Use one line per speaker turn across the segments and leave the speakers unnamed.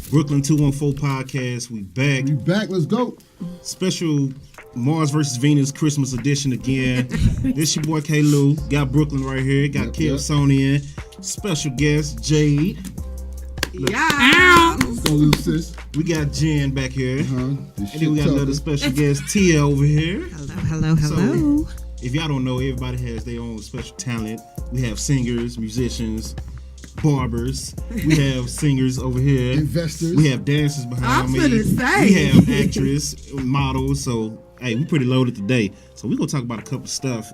Brooklyn 214 podcast. We back.
We back. Let's go.
Special Mars versus Venus Christmas edition again. This your boy K. Lou. Got Brooklyn right here. Got Kev Sony in. Special guest Jade.
Yeah.
Let's go, little sis.
We got Jen back here.
And
then we got another special guest Tia over here.
Hello.
So, if y'all don't know, everybody has their own special talent. We have singers, musicians, barbers. We have singers over here.
Investors.
We have dancers behind me.
gonna say.
We have actress, models. So, hey, we pretty loaded today. So, we're going to talk about a couple of stuff.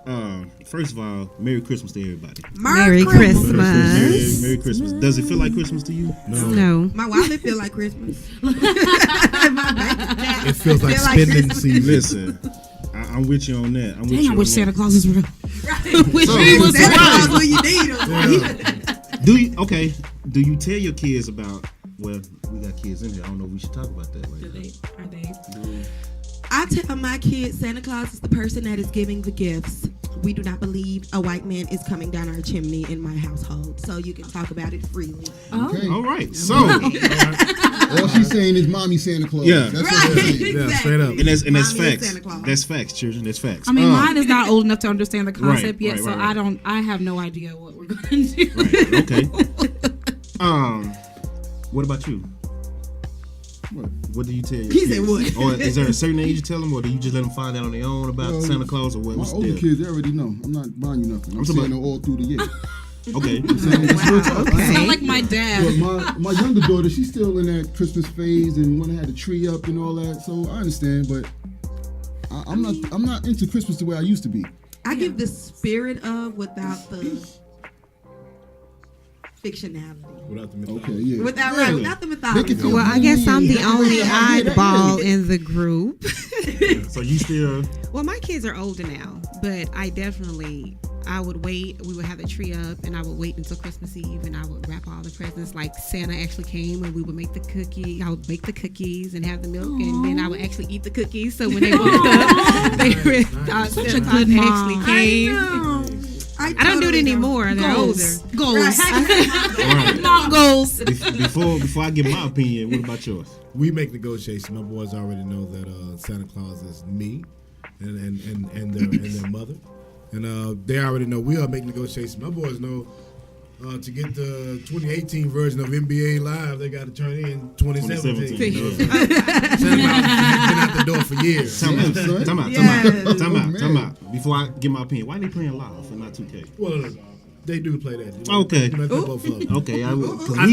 First of all, Merry Christmas to everybody.
Merry Christmas.
Merry Christmas. Does it feel like Christmas to you?
No.
My wallet feel like Christmas.
It feels like spending season.
Listen, I'm with you on that.
I wish Santa Claus was real.
Wish he was Santa Claus when you need him.
Do you tell your kids about? Well, we got kids in here. I don't know if we should talk about that.
Are they? I tell my kids Santa Claus is the person that is giving the gifts. We do not believe a white man is coming down our chimney in my household, so you can talk about it freely.
Okay.
All right. So
all she's saying is "Mommy Santa Claus."
Yeah.
That's what she's saying.
Yeah, straight up.
and that's
Mommy
facts.
Santa Claus.
That's facts, children. That's facts.
I mean, mine is not old enough to understand the concept
Right,
yet, so
right.
I have no idea what we're going to do.
Right. Okay. What about you? What do you tell your
He
kids?
said what?
Or is there a certain age you tell them, or do you just let them find out on their own about Santa Claus, or what?
My
What's the
older
deal?
kids, they already know. I'm not buying you nothing. I'm
talking
saying it all through the year.
Okay.
I'm saying it's real tough.
I sound like my dad.
But my younger daughter, she's still in that Christmas phase and want to have the tree up and all that. So I understand, but I'm not into Christmas the way I used to be.
I give the spirit of without the fictionality.
Without the mythology.
Okay, yeah.
Without the mythology.
They can
Well, I guess I'm the only oddball
Yeah.
in the group.
So you still?
Well, my kids are older now, but I would wait. We would have the tree up, and I would wait until Christmas Eve, and I would wrap all the presents. Like Santa actually came, and we would make the cookie. I would bake the cookies and have the milk, and then I would actually eat the cookies. So when they woke up, they were Santa Claus actually came. I don't do it anymore. They're older.
Goals.
Right.
Not goals.
Before I give my opinion, what about yours?
We make negotiations. My boys already know that Santa Claus is me and their mother. And they already know we all make negotiations. My boys know to get the 2018 version of NBA Live, they got to turn in 2017. You know? Santa Claus has been out the door for years.
Time out. Before I give my opinion, why are they playing live and not 2K?
Well, they do play that. You know?
Okay.
You know, they both of them.
Okay, I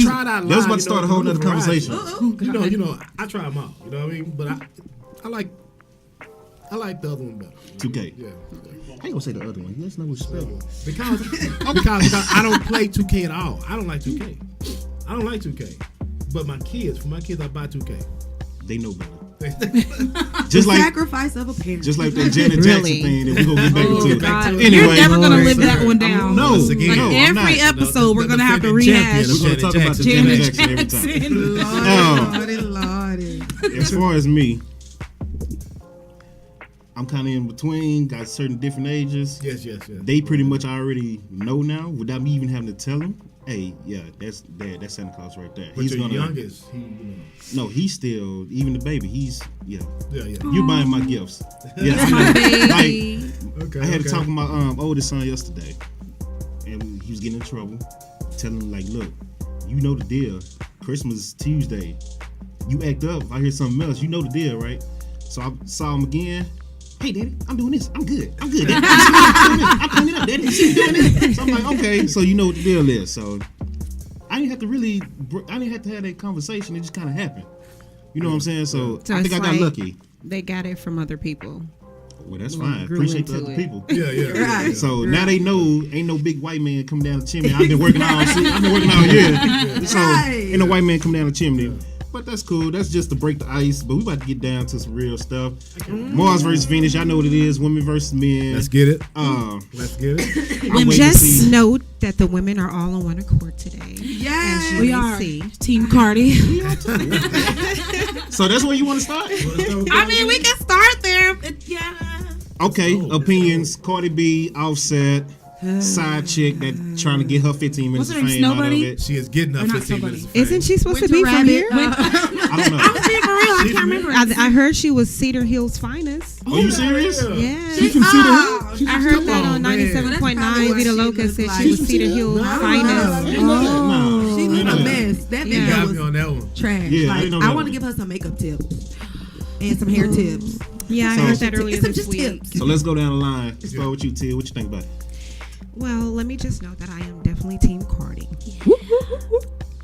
tried out live.
That was about to start a whole other conversation.
You know, I try them out. You know what I mean? But I like the other one better.
2K.
Yeah.
I ain't gonna say the other one. There's no respect.
Because I don't play 2K at all. I don't like 2K. But for my kids, I buy 2K.
They know better.
The sacrifice of a parent.
Just like that Janet Jackson thing that we're gonna get back into.
You're
Anyway,
never going to live that one down.
No,
Every episode, we're going to have to rehash.
We're gonna talk about the Janet Jackson every time.
Lordy.
As far as me, I'm kind of in between. Got certain different ages.
Yes.
They pretty much already know now, without me even having to tell them. Hey, yeah, that's Santa Claus right there.
But your youngest,
No, he's still, even the baby. He's
Yeah.
You buying my gifts. Yeah, I had to talk with my oldest son yesterday, and he was getting in trouble. Telling him, like, look, you know the deal. Christmas Tuesday. You act up. If I hear something else, you know the deal, right? So I saw him again. Hey, Daddy, I'm doing this. I'm good. Daddy. I'm cleaning up, Daddy. She's doing this. So I'm like, okay, so you know what the deal is. So I didn't have to have that conversation. It just kind of happened. You know what I'm saying? So I think I got lucky.
They got it from other people.
Well, that's fine. Appreciate the other people.
Yeah.
Right.
So now they know ain't no big white man coming down the chimney. I've been working all year. So ain't no white man come down the chimney. But that's cool. That's just to break the ice. But we about to get down to some real stuff. Mars versus Venus. Y'all know what it is. Women versus men.
Let's get it.
Let's get
And just note that the women are all on one accord today.
Yes,
we are. Team Cardi.
So that's where you want to start?
I mean, we can start there. Yeah.
Okay. Opinions. Cardi B, Offset. side chick that trying to get her 15 minutes
What's
of
her name,
fame out of
Snowbunny?
it.
She is getting her
Or not
15 minutes.
somebody.
Of fame.
Isn't she supposed to
Winter
be from
Rabbit.
here?
I don't know.
I'm being for real. I can't remember.
I heard she was Cedar Hills' finest.
Are you serious?
Yeah.
She's from Cedar Hill? She's
I
from
heard
Cedar
that
Hill?
on
man.
97.9.
Well,
Vita
that's
Loca
probably
said
what
she
she
was
looks
Cedar
like.
Hills'
No,
finest.
I didn't know that.
Nah.
She
I
was
ain't
a
know that.
mess. That
You
video
got
was
me on that one.
trash.
Yeah, I
like,
didn't know
I
that
want to
one.
give her some makeup tips and some hair tips.
Yeah, I
So-
heard that earlier
It's some
this
just
week.
tips.
So let's go down the line. Let's start with you, Tia. What you think about it?
Well, let me just note that I am definitely Team Cardi.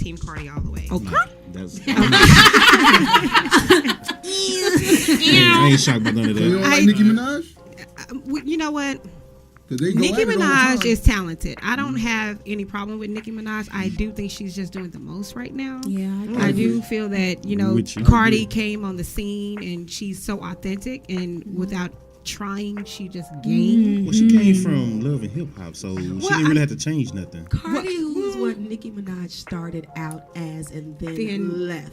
Team Cardi all the way.
Okay.
That's I ain't shocked by none of
So you don't
that.
like Nicki Minaj?
You know what?
'Cause they go
Nicki
at it all the
Minaj
time.
is talented. I don't have any problem with Nicki Minaj. I do think she's just doing the most right now.
Yeah,
I do feel that,
With you.
Cardi came on the scene and she's so authentic and without trying, she just gained.
Well, she came from love and hip hop, so she didn't
I-
really have to change nothing.
Cardi, who's what Nicki Minaj started out as and then left.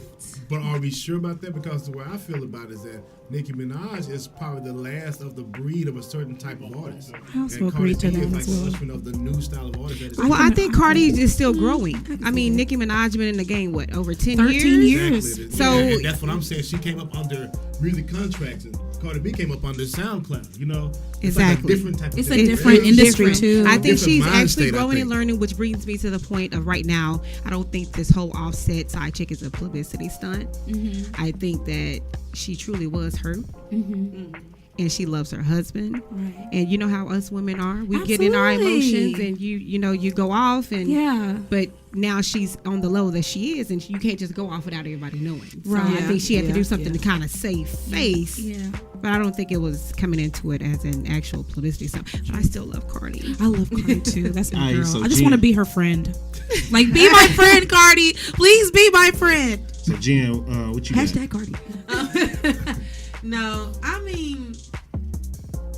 But are we sure about that? Because the way I feel about it is that Nicki Minaj is probably the last of the breed of a certain type of artist.
I also
And
agree
Cardi
to
B
that
is like
as well.
the husband of the new style of artist. That is
Well, I think Cardi is still growing. I mean, Nicki Minaj been in the game, what, over 10
13
years?
years.
Exactly.
So-
And that's what I'm saying. She came up under music contracts, and Cardi B came up under SoundCloud. You know, it's like
Exactly.
a different type of
It's
thing.
a different
It's
industry
different.
too.
I think
Different
she's
mind
actually
state, I
growing
think.
and learning, which brings me to the point of right now. I don't think this whole Offset side chick is a publicity stunt. I think that she truly was hurt. And she loves her husband,
Right.
and you know how us women are. We get in our
Absolutely.
emotions, and you go off, and
Yeah.
But now she's on the low that she is, and you can't just go off without everybody knowing. So
Right.
I think she had to
Yeah.
do something to kind of save face.
Yeah.
But I don't think it was coming into it as an actual publicity stunt. But I still love Cardi.
I love Cardi too. That's my
Alright,
girl.
so
I just
Jen-
want to be her friend. Like, be my friend, Cardi. Please be my friend.
So Jen, what you got?
Hashtag Cardi. No, I mean,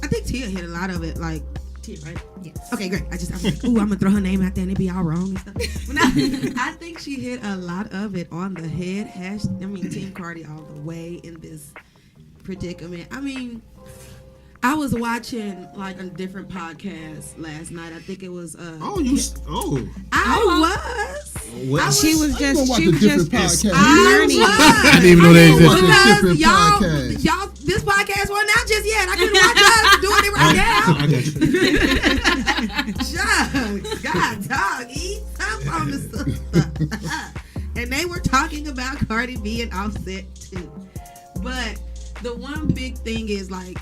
I think Tia hit a lot of it. Like, Tia, right?
Yes.
Okay, great. I was like, ooh, I'm gonna throw her name out there and it be all wrong and stuff. But no, I think she hit a lot of it on the head. Team Cardi all the way in this predicament. I mean, I was watching like a different podcast last night. I think it was.
Oh, you. Oh,
I was.
what?
She was
I'm gonna
just
watch
she
a
was
different
just
podcast.
learning.
I didn't even know they
I'm gonna watch
existed.
a
Because
different podcast.
y'all, this podcast wasn't out just yet. I couldn't watch us doing it right now.
I got you.
Shucks, God, dog, eat up on the sister. And they were talking about Cardi B and Offset too. But the one big thing is like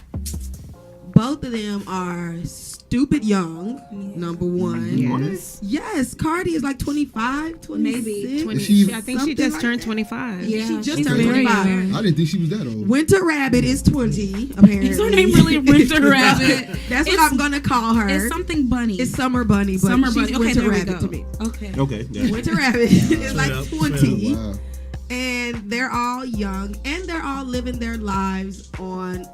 both of them are stupid young. Number one.
Yes.
Yes, Cardi is like 25, 26.
Maybe
20,
She-
I think she
something
just
like
turned
that.
25.
Yeah,
She just
she's
turned
very
25.
young.
I didn't think she was that old.
Winter Rabbit is 20, apparently.
Is her name really Winter Rabbit?
That's what
It's-
I'm gonna call her.
It's something bunny.
It's Summer Bunny, but
Summer
she's
bunny. Okay,
Winter
there we
Rabbit
go.
to me.
Okay.
Okay. Yeah.
Winter Rabbit is like
up,
20,
Wow.
and they're all young, and they're all living their lives on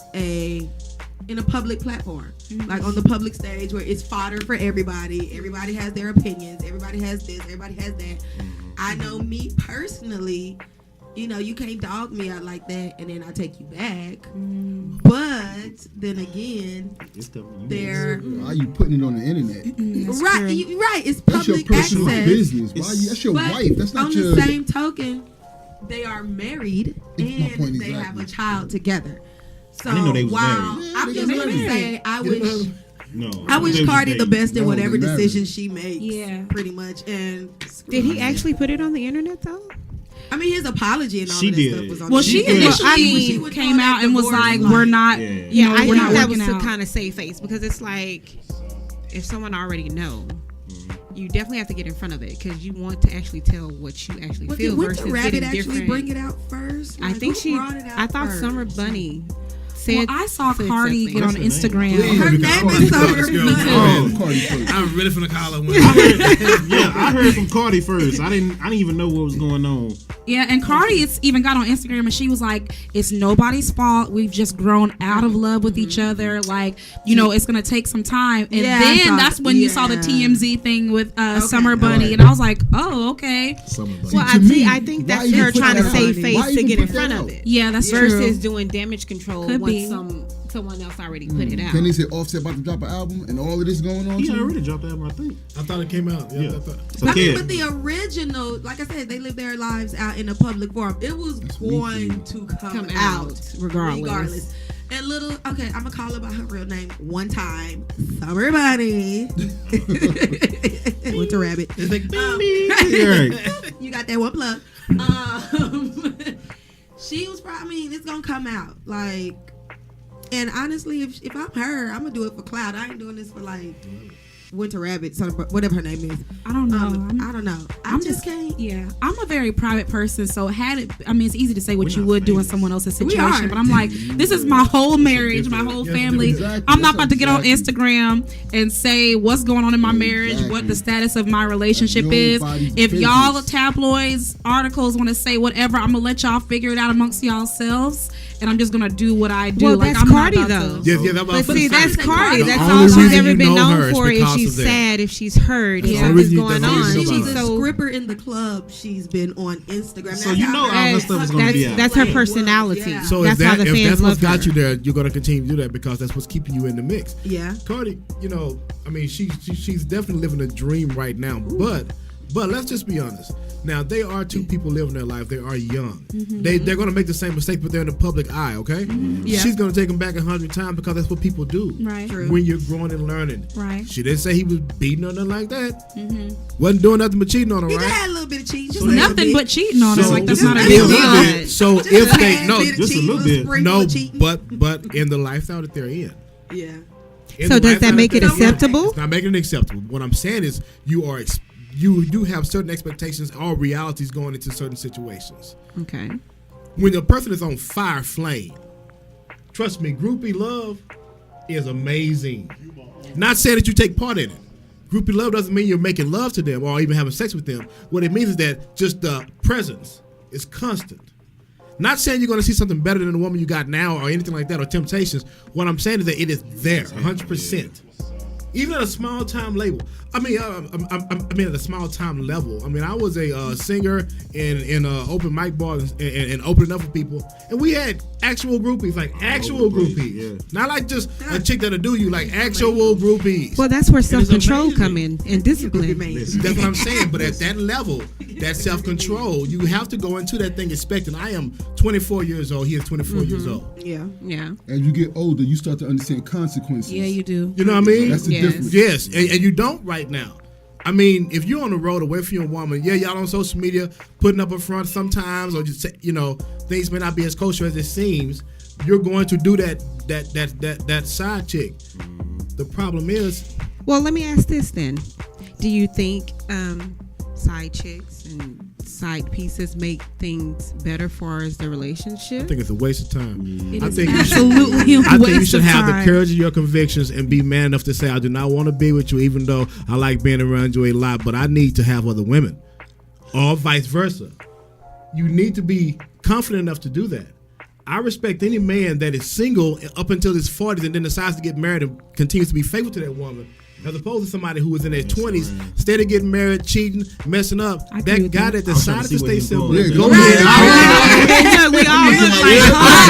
in a public platform, like on the public stage where it's fodder for everybody. Everybody has their opinions. Everybody has this. Everybody has that. I know me personally. You know, you can't dog me out like that, and then I take you back. But then again,
It's the,
they're
Why are you putting it on the internet?
right. Right. It's
That's your
public
personal
access.
business. Why you, that's your
But
wife. That's not
on
your.
the same token, they are married
It's my
and
point
they have
exactly.
a child together. So
I didn't know they was
while
married.
Yeah,
I'm
they
just
got
gonna
married.
say I wish
No.
I wish
They was
Cardi the
dating.
best in
No,
whatever
they married.
decision she makes.
Yeah.
Pretty much. And
Did he actually put it on the internet though?
I mean his apology and all
She
of that
did.
stuff was on
Well,
the
she
did.
initially
I mean, she would
came
throw that
out and was
divorce
like,
line.
"We're not,
Yeah.
you
Yeah,
know,
I
we're
think
not
that was
working
to
out."
kind of save face because it's like if someone already know, you definitely have to get in front of it because you want to actually tell what you actually
But
feel
did
versus
Winter Rabbit
getting
actually
different.
bring it out first?
I
Like,
think
who
she.
brought it out
I thought
first?
Summer Bunny
Well,
said.
I saw
said
Cardi
something.
get on
What's her
Instagram.
Please,
Her
because
name
Cardi
is
called
Summer
this girl
Bunny.
Oh, Cardi first.
I'm ready for the collar one.
Yeah, I heard from Cardi first. I didn't even know what was going on.
Yeah, and Cardi even got on Instagram and she was like, "It's nobody's fault. We've just grown out of love with each other. Like, you know, it's gonna take some time." And
Yeah, I
then
saw
that's
that.
when you saw the
Yeah.
TMZ thing with Summer Bunny,
Right.
and I was like, "Oh, okay.
Summer Bunny.
Well,
To me,
I think
why
that's
even
her
put
trying to
that
save
out?
face
Why
to
even
get in
put that
front of
out?
it.
Yeah, that's
Versus
true."
doing damage control
Could
once
be.
some someone else already put it out.
Kenny said Offset about to drop an album and all of this going on.
He
too?
already dropped the album, I think.
I thought it came out.
Yeah. So
I mean,
Kev,
but the original, like I said, they live their lives out in a public forum. It was going to come out regardless. And little, okay, I'm gonna call her by her real name one time. Summer Bunny. Winter Rabbit.
it's like,
You got that one plug. She was probably, I mean, it's gonna come out. Like, and honestly, if I'm her, I'm gonna do it for clout. I ain't doing this for like Winter Rabbit, so whatever her name is.
I don't know.
I don't know. I just can't.
Yeah, I'm a very private person, so it's easy to say what
We're
you
not
would do in
famous.
someone else's
We
situation,
are.
but I'm like, this is my whole marriage, my whole family.
Exactly.
I'm not about to get on
Exactly.
Instagram and say what's going on in my marriage,
Exactly.
what the status of my relationship is.
Nobody's
If
business.
y'all tabloids, articles want to say whatever, I'm gonna let y'all figure it out amongst y'all selves, and I'm just gonna do what I do.
Well,
like,
that's
I'm
Cardi,
not about
though.
to-
Yeah, that's
But
what
see,
I'm
that's
saying.
Cardi.
The
That's
only
all she's
reason
ever
you
been
know her
known
is
for. If
because
she's
of that.
sad, if she's hurt, if
the only
something's
reason you-
going
that's the only
on.
reason
She
you
was
know
a
about her.
scripper in the club. She's been on Instagram.
So you know all her stuff is gonna be out.
That's her personality.
Yeah.
So
That's
if
why
that
the
if
fans
that's what's
love
got
her.
you there, you're gonna continue to do that because that's what's keeping you in the mix.
Yeah.
Cardi, you know, I mean, she's definitely living a dream right now. But let's just be honest. Now they are two people living their life. They are young. They're gonna make the same mistake, but they're in the public eye. Okay.
Yeah.
She's gonna take them back 100 times because that's what people do.
Right.
True.
When you're growing and learning.
Right.
She didn't say he was beating her, nothing like that. Wasn't doing nothing but cheating on her,
He
right?
had a little bit of cheating.
Just nothing but cheating on her.
So-
Like, that's
just
not a
a
big
little
deal.
bit. So if they no,
just a little bit.
no, but in the lifestyle that they're in.
Yeah.
In
So
the
does
lifestyle
that make it
they're in,
acceptable?
It's not making it acceptable. What I'm saying is you do have certain expectations or realities going into certain situations.
Okay.
When a person is on fire flame, trust me, groupie love is amazing. Not saying that you take part in it. Groupie love doesn't mean you're making love to them or even having sex with them. What it means is that just the presence is constant. Not saying you're going to see something better than the woman you got now or anything like that or temptations. What I'm saying is that it is there 100%. Even at a small time label. I mean at a small time level. I mean, I was a singer in open mic bars and opening up for people, and we had actual groupies, like actual groupies,
yeah.
not like just a chick that'll do you, like actual groupies.
Well, that's where
And it's
self-control
amazing.
come in and discipline.
That's what I'm saying. But at that level, that self-control, you have to go into that thing expecting. I am 24 years old. He is 24 years old.
Yeah.
Yeah.
As you get older, you start to understand consequences.
Yeah, you do.
You know what I mean?
That's the
Yes.
difference.
Yes, and you don't right now. I mean, if you're on the road away from your woman, yeah, y'all on social media putting up a front sometimes, or just things may not be as kosher as it seems. You're going to do that side chick. The problem is,
Well, let me ask this then. Do you think side chicks and side pieces make things better for the relationship?
I think it's a waste of time.
It
I
is
think
absolutely a
I think you
waste
should
of
have the
time.
courage of your convictions and be man enough to say, I do not want to be with you, even though I like being around you a lot, but I need to have other women, or vice versa. You need to be confident enough to do that. I respect any man that is single up until his 40s and then decides to get married and continues to be faithful to that woman, as opposed to somebody who was in their 20s, instead of getting married, cheating, messing up.
I agree
That
with
guy
that.
that
I was trying to
decided to
see where
stay
he's
single,
going with
go
that.
ahead.
We all look like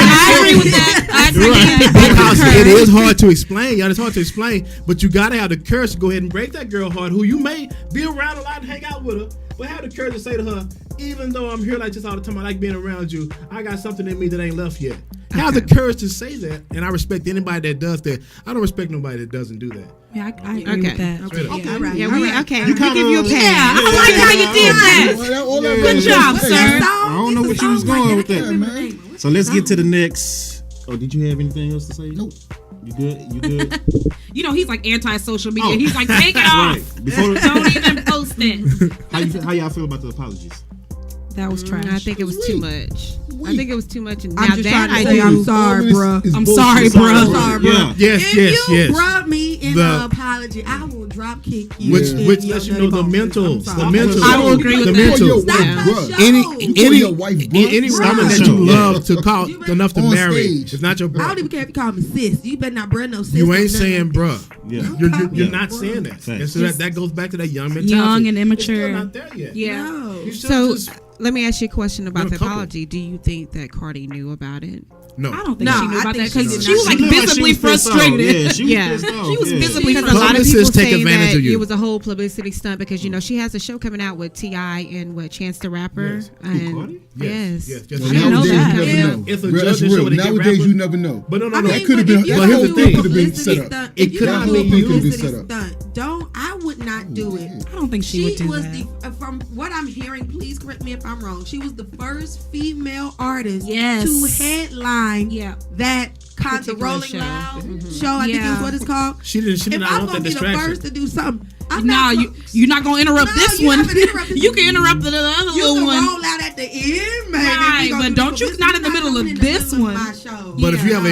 I agree with that. I agree with that.
Because it is hard to explain, y'all. It's hard to explain, but you gotta have the courage to go ahead and break that girl heart, who you may be around a lot and hang out with her, but have the courage to say to her, even though I'm here like this all the time, I like being around you, I got something in me that ain't left yet. Have the courage to say that, and I respect anybody that does that. I don't respect nobody that doesn't do that.
Yeah, I agree
Okay.
with that.
Straight up.
Yeah.
All right.
Yeah,
all
we
right.
okay.
You
We give you a
kinda-
pass.
Yeah, I like how you did that.
Good
job, sir.
I don't know what you was going with
Yeah,
that.
man.
So let's get to the next. Oh, did you have anything else to say?
Nope.
You good? You good?
You know, he's like anti-social media.
Oh.
He's like, take it off.
Right. Before
Don't even post it.
how y'all feel about the apologies?
That was trash.
I think it was too much. I think it was too much. And
I'm
now
just
that
trying to
I
say
do.
I'm sorry, bruh.
I'm sorry,
bullshit.
bruh.
Sorry,
Yeah.
bruh.
Yes,
If
yes,
you
yes.
brought me in
The-
the apology, I will drop kick you.
Which
in
which
your
lets you
dirty
know the
bones.
mental,
I'm sorry.
the mental.
I will agree with
the
that.
mental.
Your
Stop
wife,
her
bruh.
show.
Any
You call your wife, bruh.
any
Bruh.
woman that
Show.
you love to call
You better-
enough to
On
marry
stage.
is not your
I don't
brother.
even care if you call me sis. You better not brand no sis.
You
or
ain't
nothing
saying
like that.
bruh.
Yeah.
You're
Yeah.
not saying that.
Facts.
And so that goes back to that young mentality.
Young and
It's still
immature.
not there yet.
Yeah.
No.
You should
So
just-
let me ask you a question about
You're
the
a couple.
apology. Do you think that Cardi knew about it?
No.
I don't think
No,
she knew
I
about
think
that
she
because
did
she was
not.
like
She looked like she
visibly
was pissed off.
frustrated.
Yeah, she was
Yeah.
pissed off.
She was
yeah.
visibly
Because a lot of
Publicists
people
take
saying
advantage
that
of you.
it was a whole publicity stunt because she has a show coming out with T.I. and Chance the Rapper.
Yes.
And
Cardi?
yes.
Yes.
I
Well,
didn't know
nowadays
that.
you never
Yeah.
know.
It's a
That's
judging show
real.
where they get
Nowadays
rappers.
you never know.
But no.
That
but
could have been.
if you
But
That
here's
whole
the
thing
thing.
could have been
publicity
set up.
stunt,
It
if you
could
do
have
a
been
publicity
used.
Set up.
stunt, I would not do it.
I don't think she would do
was
that.
from what I'm hearing, please correct me if I'm wrong. She was the first female artist
Yes.
to headline
Yeah.
that the
Particular
Rolling
show.
Loud show. I think
Yeah.
is what it's called.
She did
If
not
I'm
want
gonna
that
be the
distraction.
first to do something, I'm
No,
not.
you're not gonna interrupt
No,
this
you
one.
haven't interrupted
You
me.
can interrupt the other
You
little
can
one.
roll out at the end, maybe.
Right,
We gonna
but
do
don't
this,
you-
but
not in the middle of
in the
this
middle
one.
my show.
But if you have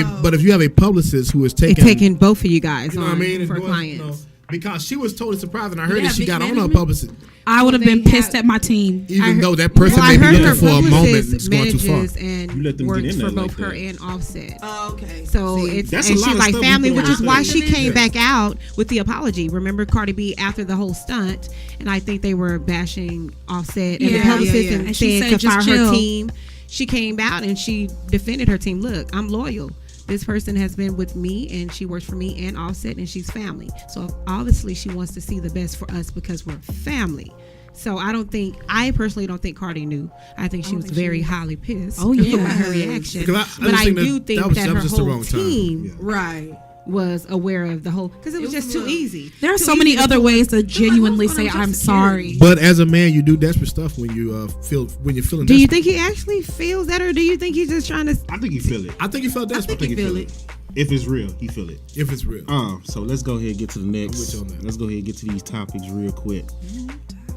No.
a publicist who is taking,
Taking both of you guys
you know
on
what I mean,
for
and going,
clients.
because she was totally surprised, and I heard
Yeah,
that she
big
got on her
management.
publicist,
I would have
They
been pissed
have-
at my team.
even
I
though
heard-
that person
Well,
may
I
be
heard
looking
her
for a moment
publicist
that's going too far.
manages and
You let them
works
get in
for
there
both
like
her
that.
and Offset.
Oh, okay.
So
See,
it's
That's a
and
lot
she's
of
like
stuff
family,
you
which
put
is
out
why
there.
she came
Yeah.
back out with the apology. Remember Cardi B after the whole stunt, and I think they were bashing Offset and the
Yeah,
publicist
yeah, yeah.
and
And she
saying
said,
to fire
"Just
her
chill."
team. She came out and she defended her team. Look, I'm loyal. This person has been with me and she works for me and Offset and she's family. So obviously she wants to see the best for us because we're family. So I personally don't think Cardi knew. I think she was very highly pissed.
Oh, yeah.
about her reaction.
Because
But
just
I
think
do think that
that
her
was just the
whole
wrong time.
team
Yeah.
right.
was aware of the whole because it was
It was
just too
a-
easy.
There are
Too
so many
easy to
other
pull-
ways to
like,
genuinely
what's
say
going on
I'm
with security?
sorry.
But as a man, you do desperate stuff when you you're feeling.
Do you
desperate.
think he actually feels that, or do you think he's just trying to?
I think he feel it.
I think you felt desperate.
I think he feel it. If it's real, he feel it.
If it's real.
So let's go ahead and get to the next.
with you on that.
Let's go ahead and get to these topics real quick.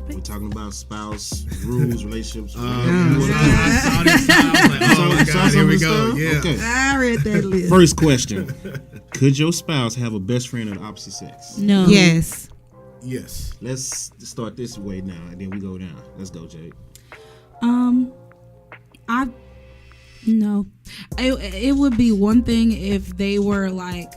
We're talking about spouse, rules, relationships.
I saw this. I was like, oh my
Saw
god, here
some
we
of this
go.
stuff?
Yeah.
Okay.
I read that list.
First question: could your spouse have a best friend of the opposite sex?
No.
Yes.
Yes.
Let's start this way now, and then we go down. Let's go, Jade.
I no. It would be one thing if they were like,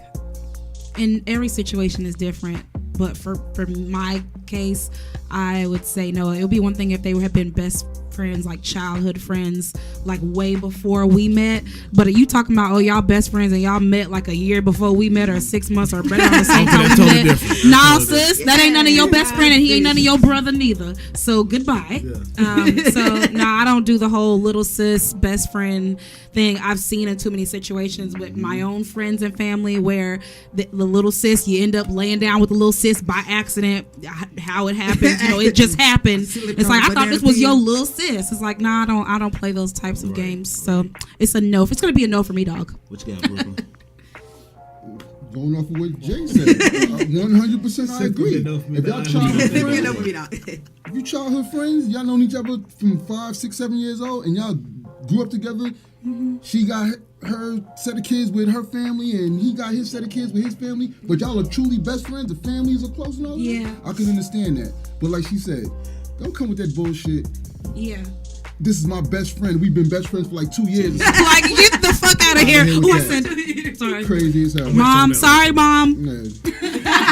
and every situation is different, but for my case, I would say no. It would be one thing if they had been best friends, like childhood friends, like way before we met. But are you talking about, oh, y'all best friends and y'all met like a year before we met, or 6 months, or right around the same time
that's
we
totally
met?
different. That's
Nah,
totally
sis, that ain't none of your best friend, and he ain't none of your brother neither. So goodbye. So no, I don't do the whole little sis best friend thing. I've seen in too many situations with my own friends and family where the little sis, you end up laying down with the little sis by accident. How it happens, it just happened. It's like, I thought this was your little sis. It's like, nah, I don't play those types of games. So it's a no. It's gonna be a no for me, dog.
What you got, Brooklyn?
Going off of what Jay said, 100% I agree. If y'all childhood friends, if you childhood friends, y'all known each other from 5, 6, 7 years old, and y'all grew up together. She got her set of kids with her family, and he got his set of kids with his family. But y'all are truly best friends. The families are close and all that.
Yeah.
I can understand that. But like she said, don't come with that bullshit.
Yeah.
This is my best friend. We've been best friends for like 2 years.
Like, get the fuck out of here.
here with
Who I
that.
said? Sorry.
Crazy as hell.
Mom, sorry, mom.
Yeah. I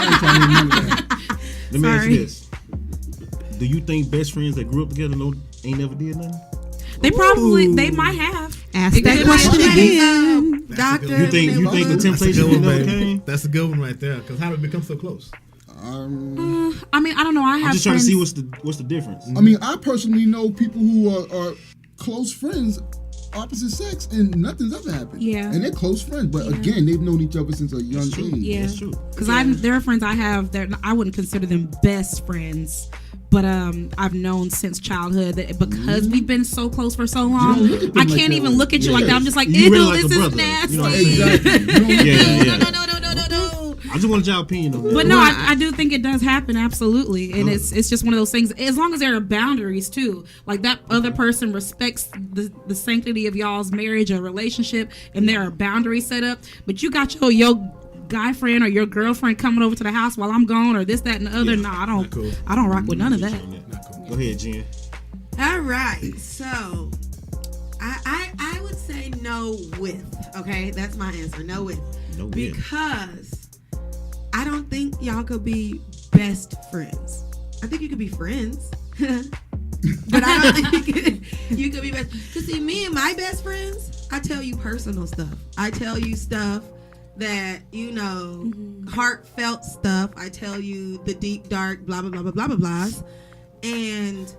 ain't trying to hear none of that.
Let me ask
Sorry.
you this: do you think best friends that grew up together ain't never did nothing?
They might have.
Ask that
It
question
could be.
again.
Doctor.
You think the
That's a
temptation
good one,
never
baby.
came?
That's a good one right there. Because how did it become so close?
I mean, I don't know. I have
I'm just trying to
friends.
see what's the difference.
I mean, I personally know people who are close friends, opposite sex, and nothing's ever happened.
Yeah.
And they're close friends, but again, they've known each other since a young
That's true.
age.
Yeah.
That's true.
Because there are friends I have that I wouldn't consider them best friends, but I've known since childhood that because we've been so close for so long,
don't look at them
I
like
can't
that.
even look at you like that. I'm just like,
You
ew,
really like
this
a
is
brother.
nasty.
You know,
Exactly. You don't
Yeah.
No.
I just wanted your opinion on that.
But no, I do think it does happen, absolutely, and it's just one of those things. As long as there are boundaries too, like that other person respects the sanctity of y'all's marriage or relationship, and there are boundaries set up. But you got your guy friend or your girlfriend coming over to the house while I'm gone, or this, that, and the other.
Yeah,
Nah,
not cool.
I don't rock with none of that.
Not cool. Go ahead, Jen.
All right, so I would say no with. Okay, that's my answer. No with.
No with.
Because I don't think y'all could be best friends. I think you could be friends. But I don't think you could be best. Cause see, me and my best friends, I tell you personal stuff. I tell you stuff that, heartfelt stuff. I tell you the deep, dark, blah, blah, blah, blah, blah, blah, blahs. And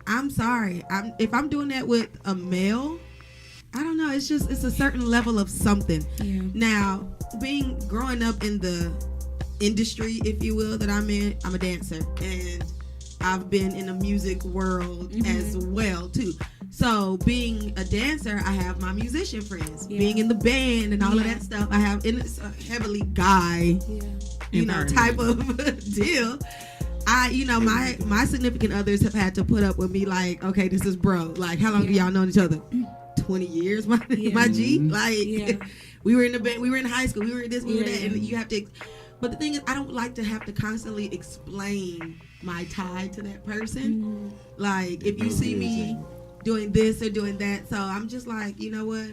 I'm sorry. If I'm doing that with a male, I don't know. It's a certain level of something. Yeah. Now, growing up in the industry, if you will, that I'm in, I'm a dancer. And I've been in the music world as well, too. So being a dancer, I have my musician friends. Yeah. Being in the band and all of that stuff, and it's a heavily guy, type of deal. My significant others have had to put up with me like, okay, this is bro. Like, how long do y'all know each other? 20 years, my G. Like, we were in the band, we were in high school, we were in this, we were that, and you have to. But the thing is, I don't like to have to constantly explain my tie to that person. Like, if you see me doing this or doing that, so I'm just like, you know what?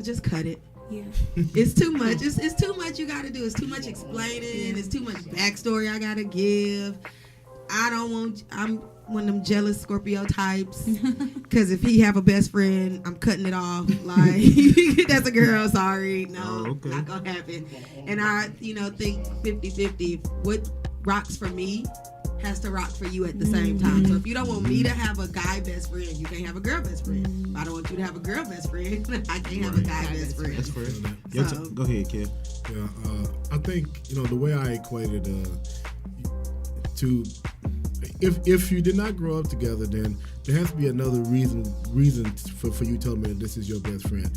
Just cut it. Yeah, it's too much. It's too much you got to do. It's too much explaining. It's too much backstory I got to give. I'm one of them jealous Scorpio types. Because if he have a best friend, I'm cutting it off. Like, that's a girl. Sorry, no, not gonna happen. And I, think 50-50. What rocks for me has to rock for you at the same time. So if you don't want me to have a guy best friend, you can't have a girl best friend. If I don't want you to have a girl best friend, I can't have a guy best friend. That's fair.
So, go ahead, kid.
Yeah, I think the way I equated to if you did not grow up together, then there has to be another reason for you telling me that this is your best friend.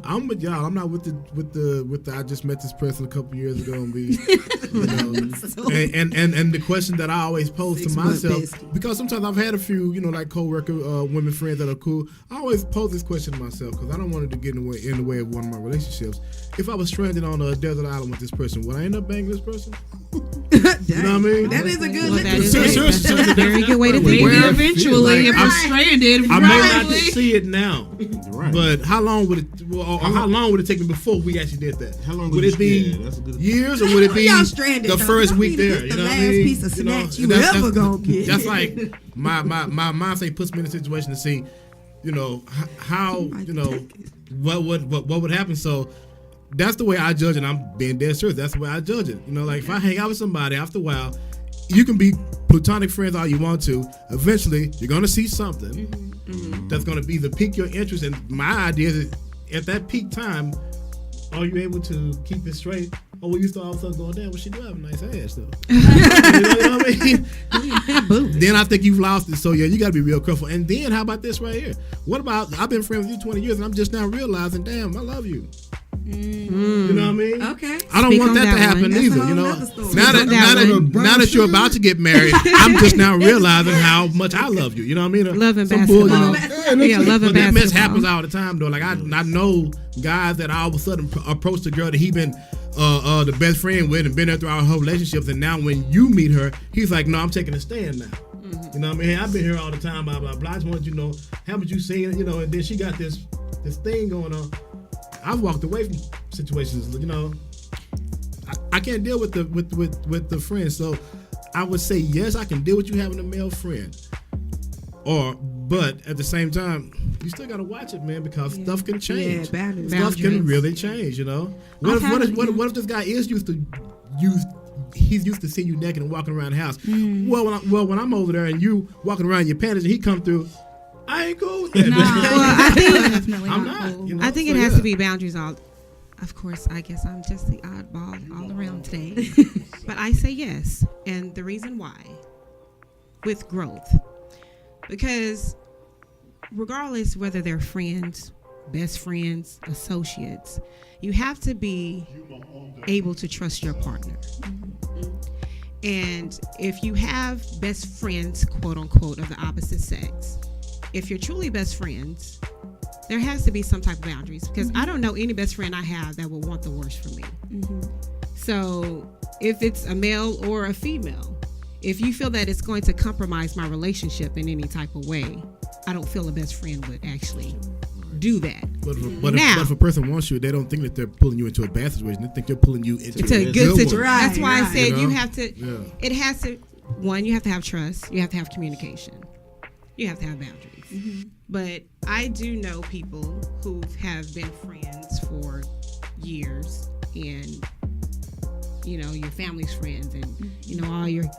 I'm with y'all. I'm not with the I just met this person a couple years ago and be and the question that I always pose to myself, because sometimes I've had a few like co-worker women friends that are cool. I always pose this question to myself because I don't want it to get in the way of one of my relationships. If I was stranded on a desert island with this person, would I end up banging this person? You know what I mean?
That is a good
that's a very good way to think.
Maybe eventually, if I'm stranded,
I may not see it now, but how long would it take me before we actually did that? How long would it be? Years, or would it be the first week there? You know what I mean?
Piece of snatch you ever gonna get.
That's like my mindset puts me in a situation to see, how what would happen. So that's the way I judge it. I'm being dead serious. That's the way I judge it. If I hang out with somebody, after a while, you can be platonic friends all you want to. Eventually, you're going to see something that's going to either pique your interest. And my idea is at that peak time, are you able to keep it straight? Or will you start all of a sudden going, damn, well, she do have a nice ass, though. You know what I mean? Then I think you've lost it. So, yeah, you got to be real careful. And then how about this right here? What about, I've been friends with you 20 years, and I'm just now realizing, damn, I love you. You know what I mean?
Okay.
I don't want that to happen either. Now that you're about to get married, I'm just now realizing how much I love you. You know what I mean?
Love and basketball. Love and basketball.
That mess happens all the time, though. Like I know guys that all of a sudden approach the girl that he been the best friend with and been there through our whole relationships, and now when you meet her, he's like, no, I'm taking a stand now. You know what I mean? Hey, I've been here all the time, blah blah blah. I just want you to know, haven't you seen it? And then she got this thing going on. I've walked away from situations, I can't deal with the friends. So I would say yes, I can deal with you having a male friend. But at the same time, you still gotta watch it, man, because stuff can change. Stuff can really change, What if this guy is used to seeing you naked and walking around the house? Well, when I'm over there and you walking around in your panties and he come through, I ain't cool with that.
No, well,
I'm not.
I think it has to be boundaries all. Of course, I guess I'm just the oddball all around today. But I say yes. And the reason why, with growth. Because regardless whether they're friends, best friends, associates, you have to be able to trust your partner. And if you have best friends, quote unquote, of the opposite sex, if you're truly best friends, there has to be some type of boundaries, because I don't know any best friend I have that will want the worst for me. So if it's a male or a female, if you feel that it's going to compromise my relationship in any type of way, I don't feel a best friend would actually do that.
But if a person wants you, they don't think that they're pulling you into a bad situation. They think they're pulling you into
a good situation.
Right,
that's why I said you have to, it has to, one, you have to have trust. You have to have communication. you have to have boundaries. But I do know people who have been friends for years, and your family's friends, and all your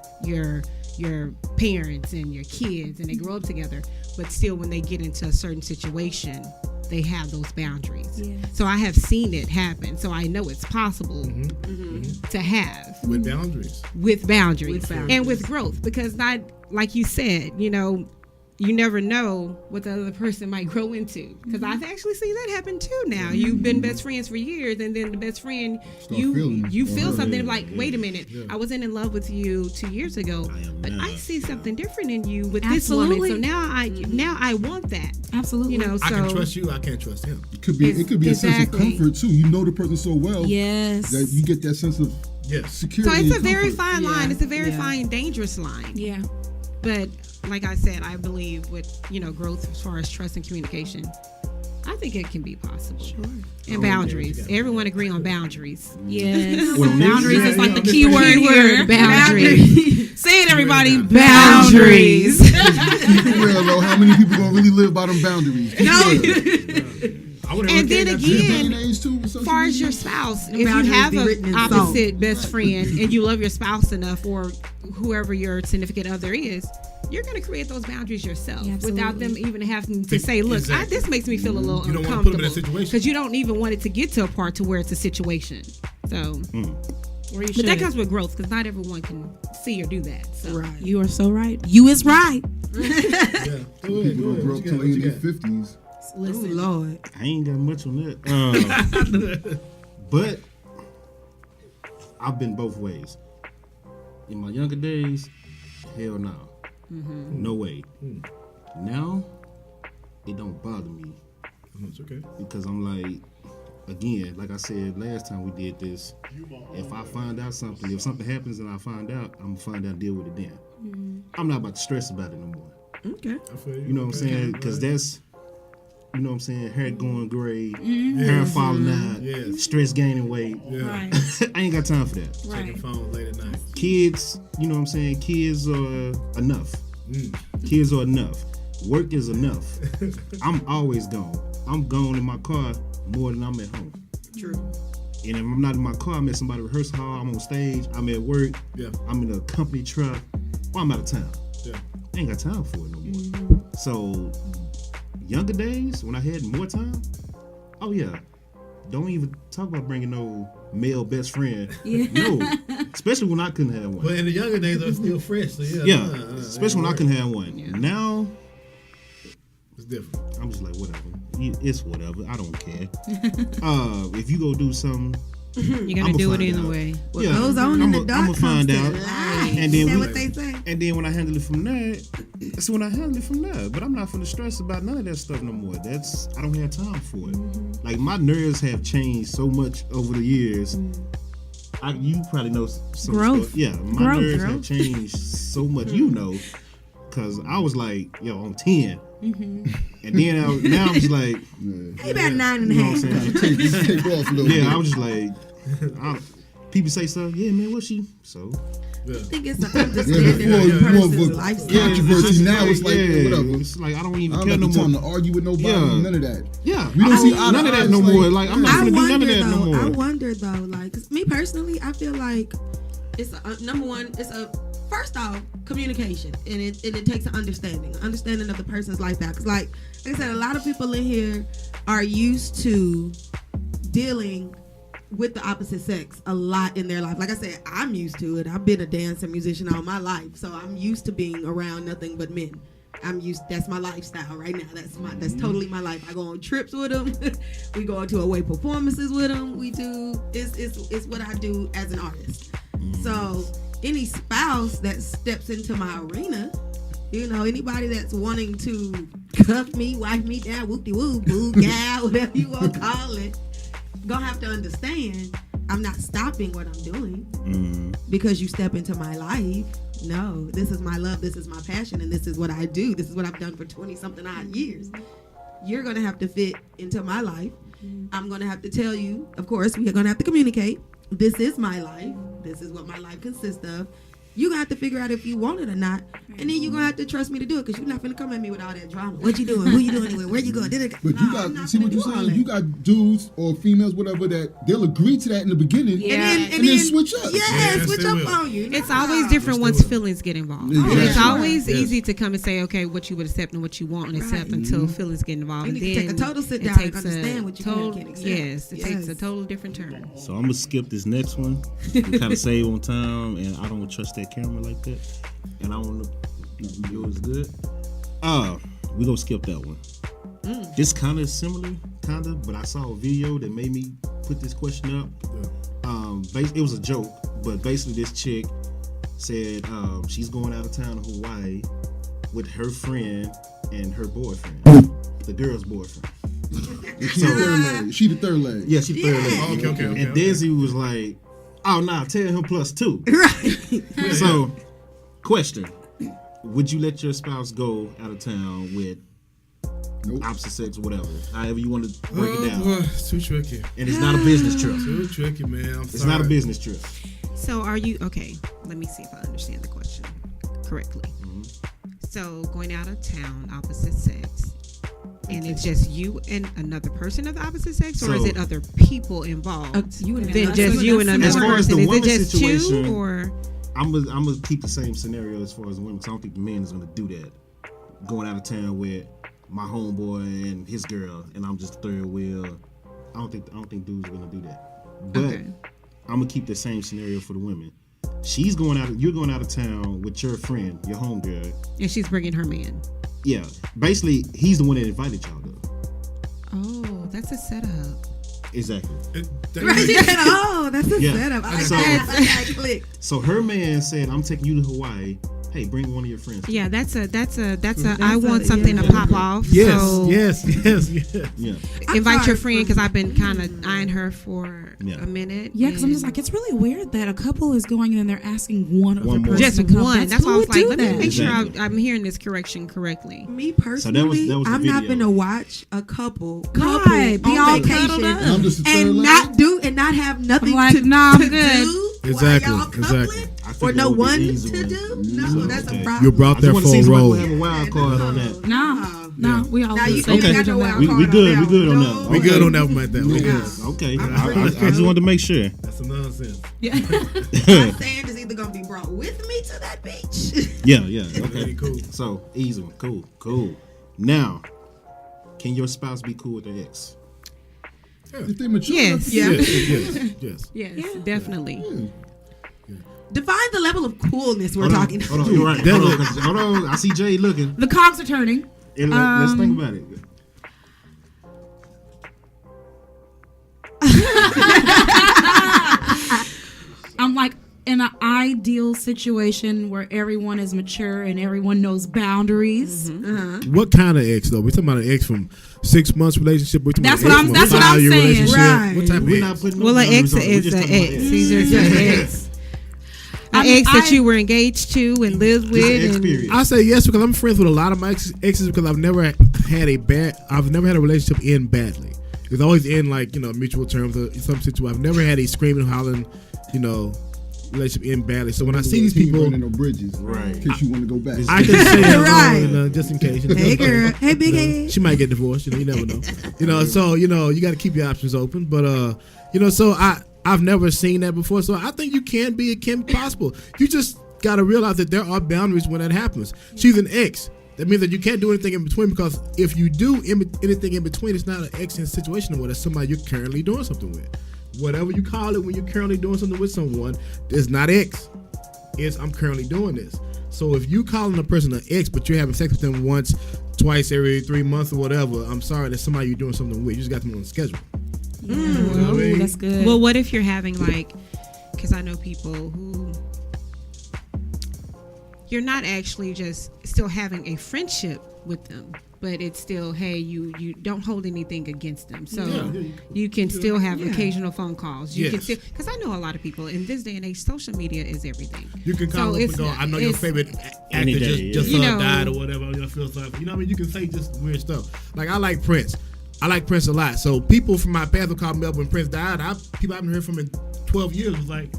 parents and your kids, and they grow up together, but still when they get into a certain situation, they have those boundaries. Yeah. So I have seen it happen. So I know it's possible to have
with boundaries.
With boundaries and with growth, because not like you said, you never know what the other person might grow into. Because I've actually seen that happen too. Now you've been best friends for years, and then the best friend you feel something like, wait a minute, I wasn't in love with you 2 years ago, but I see something different in you with this woman. So now I want that.
Absolutely.
So
I can trust you. I can't trust him.
It could be a sense of comfort too. You know the person so well.
Yes.
That you get that sense of security.
So it's a very fine line. It's a very fine, dangerous line.
Yeah.
But like I said, I believe with growth as far as trust and communication, I think it can be possible. Sure. And boundaries. Everyone agree on boundaries.
Yes.
Boundaries
is like the key word here.
Boundaries.
Say it, everybody.
Boundaries.
For real though, how many people gonna really live by them boundaries?
And then again, as far as your spouse, if you have an opposite best friend and you love your spouse enough, or whoever your significant other is, you're going to create those boundaries yourself without them even having to say, look, this makes me feel a little uncomfortable. You don't want to put them in a situation. Because you don't even want it to get to a part to where it's a situation. So, but that comes with growth, because not everyone can see or do that. So.
Right. You are so right. You is right.
People grow up till in their 50s.
Listen,
oh, Lord.
I ain't got much on that. But I've been both ways. In my younger days, hell no. No way. Now, it don't bother me.
It's okay.
Because I'm like, again, like I said last time we did this, if I find out something, if something happens and I find out, I'm going to find out and deal with it then. I'm not about to stress about it no more.
Okay.
I feel you.
You know what I'm saying? Because that's, you know what I'm saying, hair going gray, hair falling out, stress gaining weight.
Right.
I ain't got time for that.
Checking phones late at night.
Kids, you know what I'm saying, kids are enough. Kids are enough. Work is enough. I'm always gone. I'm gone in my car more than I'm at home.
True.
And if I'm not in my car, I'm at somebody's rehearsal hall, I'm on stage, I'm at work, I'm in a company truck, or I'm out of town. I ain't got time for it no more. So, younger days, when I had more time, don't even talk about bringing no male best friend. No, especially when I couldn't have one.
But in the younger days, they were still fresh. So
especially when I couldn't have one. Yeah. Now,
it's different.
I'm just like, whatever. It's whatever. I don't care. If you go do something,
you're gonna do it anyway.
What goes on in the dark
I'm gonna find out. And then
is that what they say?
And then when I handle it from there, that's when I handle it from there. But I'm not finna stress about none of that stuff no more. I don't have time for it. Like, my nerves have changed so much over the years. You probably know some
growth.
Stuff. Yeah, my nerves have changed so much. Cause I was like, on 10. And then now I'm just like,
hey, about 9.5.
Take off a little bit.
I was just like, people say stuff, man, what's she? So.
I think it's an understanding of the person's lifestyle.
Controversy now, it's like, whatever.
It's like, I don't even
care
care no more.
time to argue with nobody, none of that.
Yeah,
we don't see
none of that no more. Like, I'm not gonna do none of that no more.
I wonder though, like, 'cause me personally, I feel like it's number one. It's first off, communication, and it takes an understanding of the person's lifestyle. Because like I said, a lot of people in here are used to dealing with the opposite sex a lot in their life. Like I said, I'm used to it. I've been a dancer, musician all my life, so I'm used to being around nothing but men. That's my lifestyle right now. That's totally my life. I go on trips with them. We go to away performances with them. It's what I do as an artist. So any spouse that steps into my arena, anybody that's wanting to cuff me, wife me down, whoop-de-woo, boo, gal, whatever you want to call it, gonna have to understand I'm not stopping what I'm doing because you step into my life. No, this is my love, this is my passion, and this is what I do. This is what I've done for 20-something odd years. You're gonna have to fit into my life. I'm gonna have to tell you, of course, we're gonna have to communicate. This is my life. This is what my life consists of. You gonna have to figure out if you want it or not, and then you gonna have to trust me to do it because you're not gonna come at me with all that drama. What you doing? Who you doing anyway? Where you going?
But you got see what you're saying. You got dudes or females, whatever, that they'll agree to that in the beginning, and then switch up.
Yeah, switch up on you.
It's always different once feelings get involved. It's always easy to come and say, okay, what you would accept and what you won't accept until feelings get involved.
You
and
need
then
to take a total sit down and understand what you can accept.
Yes, it takes a total different turn.
So I'm gonna skip this next one. We kind of save on time, and I don't trust that camera like that. And I don't know. Yours good. We gonna skip that one. This kind of similar, but I saw a video that made me put this question up. It was a joke, but basically this chick said she's going out of town to Hawaii with her friend and her boyfriend, the girl's boyfriend.
She the third leg.
Yeah, she the third leg.
Okay.
And Desi was like, "Oh nah, tell him +2."
Right.
So, question: would you let your spouse go out of town with opposite sex, whatever, however you want to break it down?
Boy, it's too tricky.
And it's not a business trip.
Too tricky, man.
It's not a business trip.
So are you okay? Let me see if I understand the question correctly. So going out of town, opposite sex, and it's just you and another person of the opposite sex, or is it other people involved?
You and
then just you and another
as far as
person.
the
Is it
woman
just
situation,
you or?
I'm gonna keep the same scenario as far as the women, because I don't think the man is gonna do that. Going out of town with my homeboy and his girl, and I'm just third wheel. I don't think dudes are gonna do that. But I'm gonna keep the same scenario for the women. You're going out of town with your friend, your homegirl,
And she's bringing her man.
Yeah, basically he's the one that invited y'all though.
Oh, that's a setup.
Exactly.
That's a setup. I like that. I click.
So her man said, "I'm taking you to Hawaii. Hey, bring one of your friends."
Yeah, that's a. I want something to pop off.
Yes,
so
yes.
Yeah.
Invite your friend because I've been kind of eyeing her for a minute.
Yeah, because I'm just like, it's really weird that a couple is going in and they're asking one other person
just
to come.
one. That's why I was like, let me make sure
Exactly.
I'm hearing this correction correctly.
Me personally,
that was
I'm
the
not
video.
gonna watch a couple
Be all cuddled
vacation
up.
I'm just the third
and
leg.
not have nothing
I'm like,
to,
nah, I'm
to
good.
do.
Exactly,
While y'all coupling,
I think
or
that
no
would be
one
the
to
easy one.
do. No, that's a
Okay.
problem.
You're brought
I
there
just want
for
to see
a
somebody
role.
who have a wild card on that.
No, we all
Now you
good.
ain't
Okay.
got no wild
We
card
good.
on
We good on
that.
that.
We good on that one right there. We
Yeah.
good.
Okay. I just wanted to make sure.
That's some nonsense.
My sand is either gonna be brought with me to that beach.
Yeah.
Okay,
Okay.
cool.
So easy one. Cool. Now, can your spouse be cool with their ex?
If they mature
Yes.
enough,
Yes.
Yes, definitely.
Define the level of coolness we're talking
Hold
about.
on. You're right. Hold on. I see Jay looking.
The cogs are turning.
And let's think about it.
I'm like, in an ideal situation where everyone is mature and everyone knows boundaries.
What kind of ex though? We're talking about an ex from 6 months relationship. We're talking
That's
about
what
an
I'm-
ex
that's
from a
what I'm
5-year
saying.
relationship.
Right.
What type of
We're
ex?
not putting no
Well, an
boundaries
ex
on it. We're
is
just
an
talking about
ex. He's just an ex. An ex that you were engaged to and lived with.
Just
And
experience.
I say yes because I'm friends with a lot of my exes because I've never had a relationship end badly. It's always in mutual terms or some situation. I've never had a screaming, hollering, relationship end badly. So when I see these people,
burning no bridges,
Right.
in case you want to go back.
I can say
Right.
just in case.
Hey girl, hey big head.
She might get divorced. You never know. So you got to keep your options open. But so I've never seen that before. So I think it can be possible. You just got to realize that there are boundaries when that happens. She's an ex. That means that you can't do anything in between, because if you do anything in between, it's not an ex situation anymore. It's somebody you're currently doing something with. Whatever you call it when you're currently doing something with someone, it's not ex. It's I'm currently doing this. So if you calling a person an ex, but you're having sex with them once, twice every 3 months or whatever, I'm sorry, that's somebody you're doing something with. You just got them on the schedule. You know what I mean?
That's good.
Well, what if you're having because I know people who you're not actually just still having a friendship with them, but it's still, hey, you don't hold anything against them, so you can still have occasional phone calls. You can still, because I know a lot of people in this day and age, social media is everything.
You can call them and go, I know your favorite actor just died or whatever. You feel sorry. You know what I mean? You can say just weird stuff. Like I like Prince. I like Prince a lot. So people from my past will call me up when Prince died. People I haven't heard from in 12 years was like,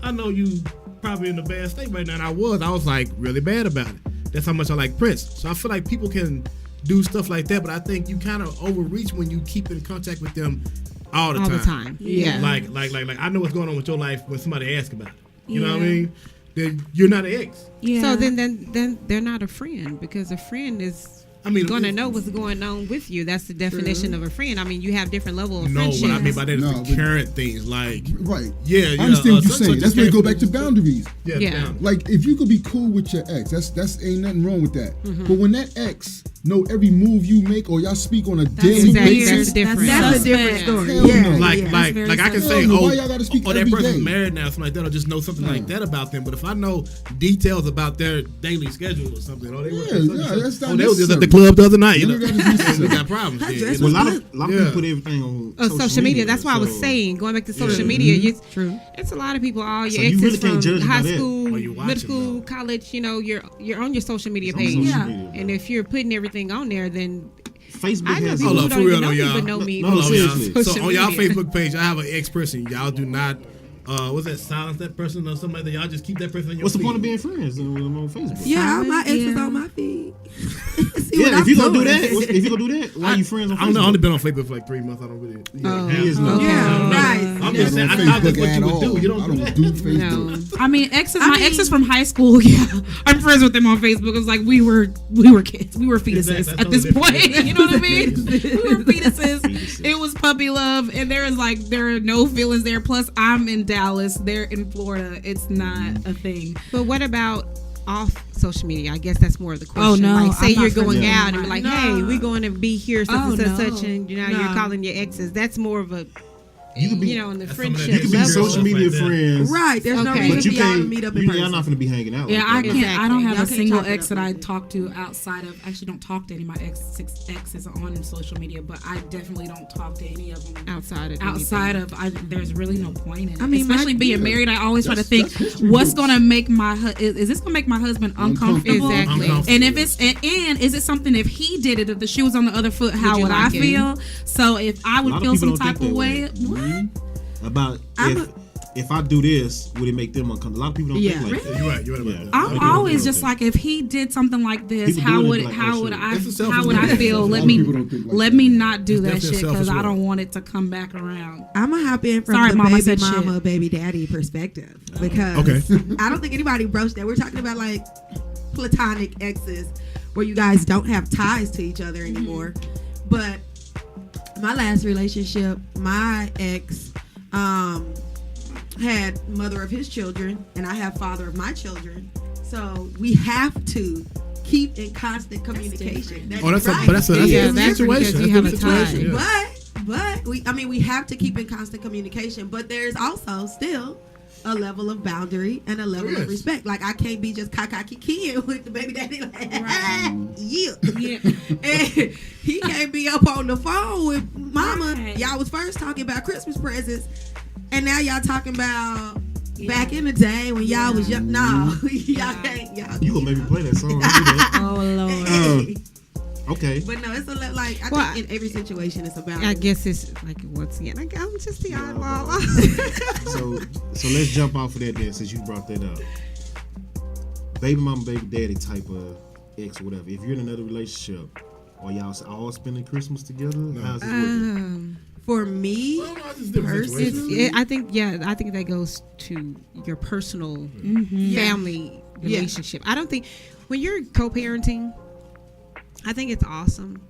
I know you probably in a bad state right now, and I was like really bad about it. That's how much I like Prince. So I feel like people can do stuff like that, but I think you kind of overreach when you keep in contact with them all the time.
Yeah.
Like I know what's going on with your life when somebody asks about it. You know what I mean? Then you're not an ex.
Yeah. So then they're not a friend, because a friend is going to know what's going on with you. That's the definition of a friend. I mean, you have different level of friendships.
No, what I mean by that is the current things, like
right.
Yeah,
I understand what you're saying. That's where you go back to boundaries.
Yeah.
Like if you could be cool with your ex, that's ain't nothing wrong with that. But when that ex know every move you make, or y'all speak on a daily basis,
that's a different story.
Like I can say,
why y'all gotta speak
that
every
person's
day?
married now, something like that, or just know something like that about them. But if I know details about their daily schedule or something, or they
that's not
they was just at the club the other night, we got problems.
Well, a lot of people put everything on
social media. That's why I was saying, going back to social media,
true.
It's a lot of people. All your
you
exes
really
from high
that.
school, middle school, college. You know, you're on your social media page, and if you're putting everything on there, then
Facebook
I know
has
people who don't even know me, but know me.
seriously.
So on y'all Facebook page, I have an ex person. Y'all do not. What's that? Silence that person or something like that. Y'all just keep that person on your.
What's
feed.
the point of being friends with them on Facebook?
Yeah, all my exes on my feed.
If you gonna do that, why are you friends on Facebook?
I've only been on Facebook for like 3 months. I don't really.
Nice.
I'm just saying. I thought that's what you would do. You don't do
Facebook.
No. I mean, my exes from high school. Yeah, I'm friends with them on Facebook. It's like we were kids. We were fetuses at this point. You know what I mean? We were fetuses. It was puppy love, and there are no feelings there. Plus, I'm in Dallas. They're in Florida. It's not a thing.
But what about off social media? I guess that's more of the question.
Oh, no,
like, say you're going out and
with
be like,
my-
hey, we're going to be here such and such,
no.
and you're calling your exes. That's more of a,
You could be,
in the
some of that-
friendship
you could be
level.
social media
Like that.
friends,
Right. There's no
Okay.
reason
but
to
you
be out
can't.
to meet up in
Y'all
person.
not gonna be hanging out.
Yeah,
like
I
that.
can't. I don't have
Y'all
a
can't
single
chop it
ex
up
that I
like that.
talk to outside of. Actually, don't talk to any of my exes on social media, but I definitely don't talk to any of them
outside of
there's really no point in it.
I mean,
especially being married, I always try to think, what's gonna make is this gonna make my husband uncomfortable?
Exactly.
And if it's and is it something, if he did it, if the shoe was on the other foot, how
you
would I
like it?
feel? So if I
A
would
lot
feel
of
some
people don't
type
think
of
that
way,
way.
what?
About if I do this, would it make them uncomfortable? A lot of people don't think like that.
You're right. You're right about that.
I'm always just like, if he did something like this,
People
how
do it
would
like,
how
oh,
would
shit.
I
It's a
how would I
selfish
feel?
way.
Let
A lot
me
of people don't think like
let
that.
me not do
It's
that
definitely
shit, because
selfish
I don't
way.
want it to come back around.
I'm gonna hop in from
Sorry,
the
Mom, I
baby
said
mama,
shit.
baby daddy perspective, because I don't think anybody broached that. We're talking about like platonic exes where you guys don't have ties to each other anymore. But my last relationship, my ex had mother of his children, and I have father of my children. So we have to keep in constant communication.
Oh, that's
right.
that's a
that's
situation.
because you
That's
have
a
a
situation.
tie.
Yeah.
But we have to keep in constant communication. But there's also still a level of boundary and a level of respect. Like I can't be just kiki with the baby daddy. Like, yeah. And he can't be up on the phone with mama.
Right.
Y'all was first talking about Christmas presents, and now y'all talking about back in the day when y'all was young. No, y'all can't. Y'all.
You gonna make me play that song? Don't do that.
Oh Lord.
Okay.
But no, it's like I think in every situation it's about.
I guess it's like, once again, like, I'm just the oddball.
So let's jump off of that then, since you brought that up. Baby mama, baby daddy type of ex or whatever. If you're in another relationship, are y'all all spending Christmas together? How's it working?
For me,
I think that goes to your personal family relationship. I don't think when you're co-parenting, I think it's awesome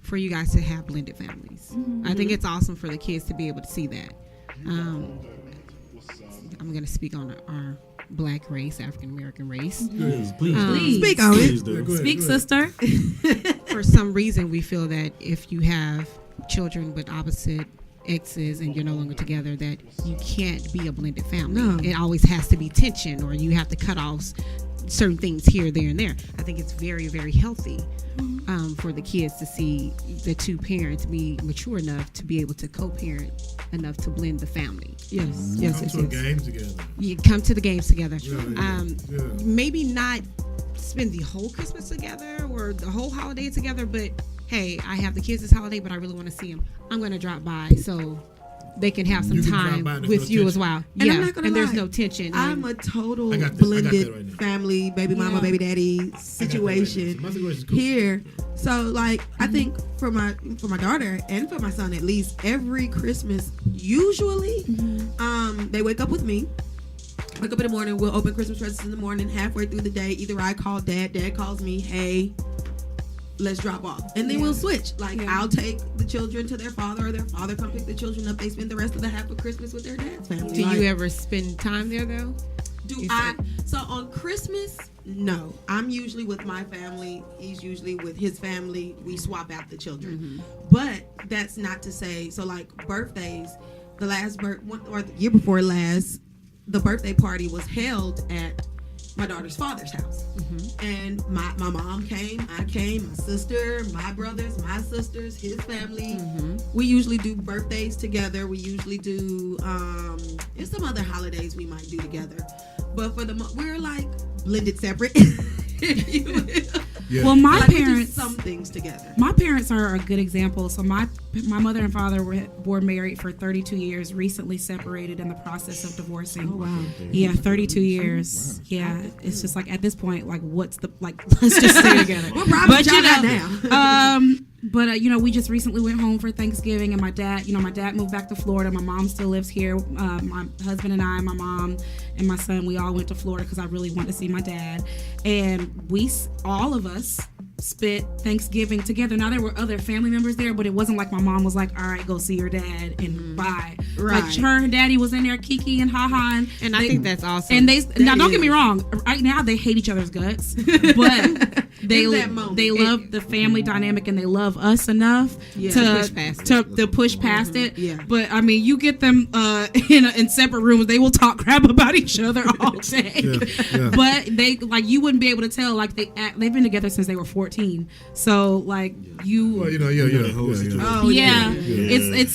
for you guys to have blended families. I think it's awesome for the kids to be able to see that. I'm going to speak on our black race, African American race.
Please
speak on it.
Speak, sister.
For some reason, we feel that if you have children with opposite exes and you're no longer together, that you can't be a blended family.
No.
It always has to be tension, or you have to cut off certain things here, there, and there. I think it's very, very healthy for the kids to see the two parents be mature enough to be able to co-parent enough to blend the family.
Yes.
Come to a game together.
You come to the games together.
Yeah.
Maybe not spend the whole Christmas together or the whole holiday together, but hey, I have the kids this holiday, but I really want to see them. I'm going to drop by. So they can have some time with you as well.
And I'm not gonna
and
lie,
there's no tension.
I'm a total
I got
blended
right now.
family, baby mama, baby daddy situation
My situation's cool.
here. So like, I think for my daughter and for my son at least, every Christmas usually, they wake up with me. Wake up in the morning, we'll open Christmas presents in the morning. Halfway through the day, either I call dad calls me, hey, let's drop off. And then we'll switch. Like, I'll take the children to their father, or their father come pick the children up. They spend the rest of the half of Christmas with their dad's family.
Do you ever spend time there, though?
So on Christmas, no. I'm usually with my family. He's usually with his family. We swap out the children. But that's not to say, so like birthdays, the year before last, the birthday party was held at my daughter's father's house. And my mom came, I came, my sister, my brothers, my sisters, his family. We usually do birthdays together. We usually do, there's some other holidays we might do together. But for we're like blended separate.
Well, my
like
parents,
we do some things together.
My parents are a good example. So my mother and father were married for 32 years, recently separated in the process of divorcing.
Oh, wow.
Yeah, 32 years. Wow. Yeah, it's just like at this point, like what's the, like, let's just stay together.
What problem y'all got now?
But we just recently went home for Thanksgiving, and my dad moved back to Florida. My mom still lives here. My husband and I, my mom and my son, we all went to Florida because I really wanted to see my dad. And all of us spent Thanksgiving together. Now there were other family members there, but it wasn't like my mom was like, all right, go see your dad and bye.
Right.
Her and daddy was in there kiki and ha-ha.
And I think that's awesome.
And don't get me wrong, right now they hate each other's guts, but they love the family dynamic, and they love us enough to push past it.
Yeah.
But I mean, you get them in separate rooms, they will talk crap about each other all day. But they, like, you wouldn't be able to tell, like, they've been together since they were 14. So like it's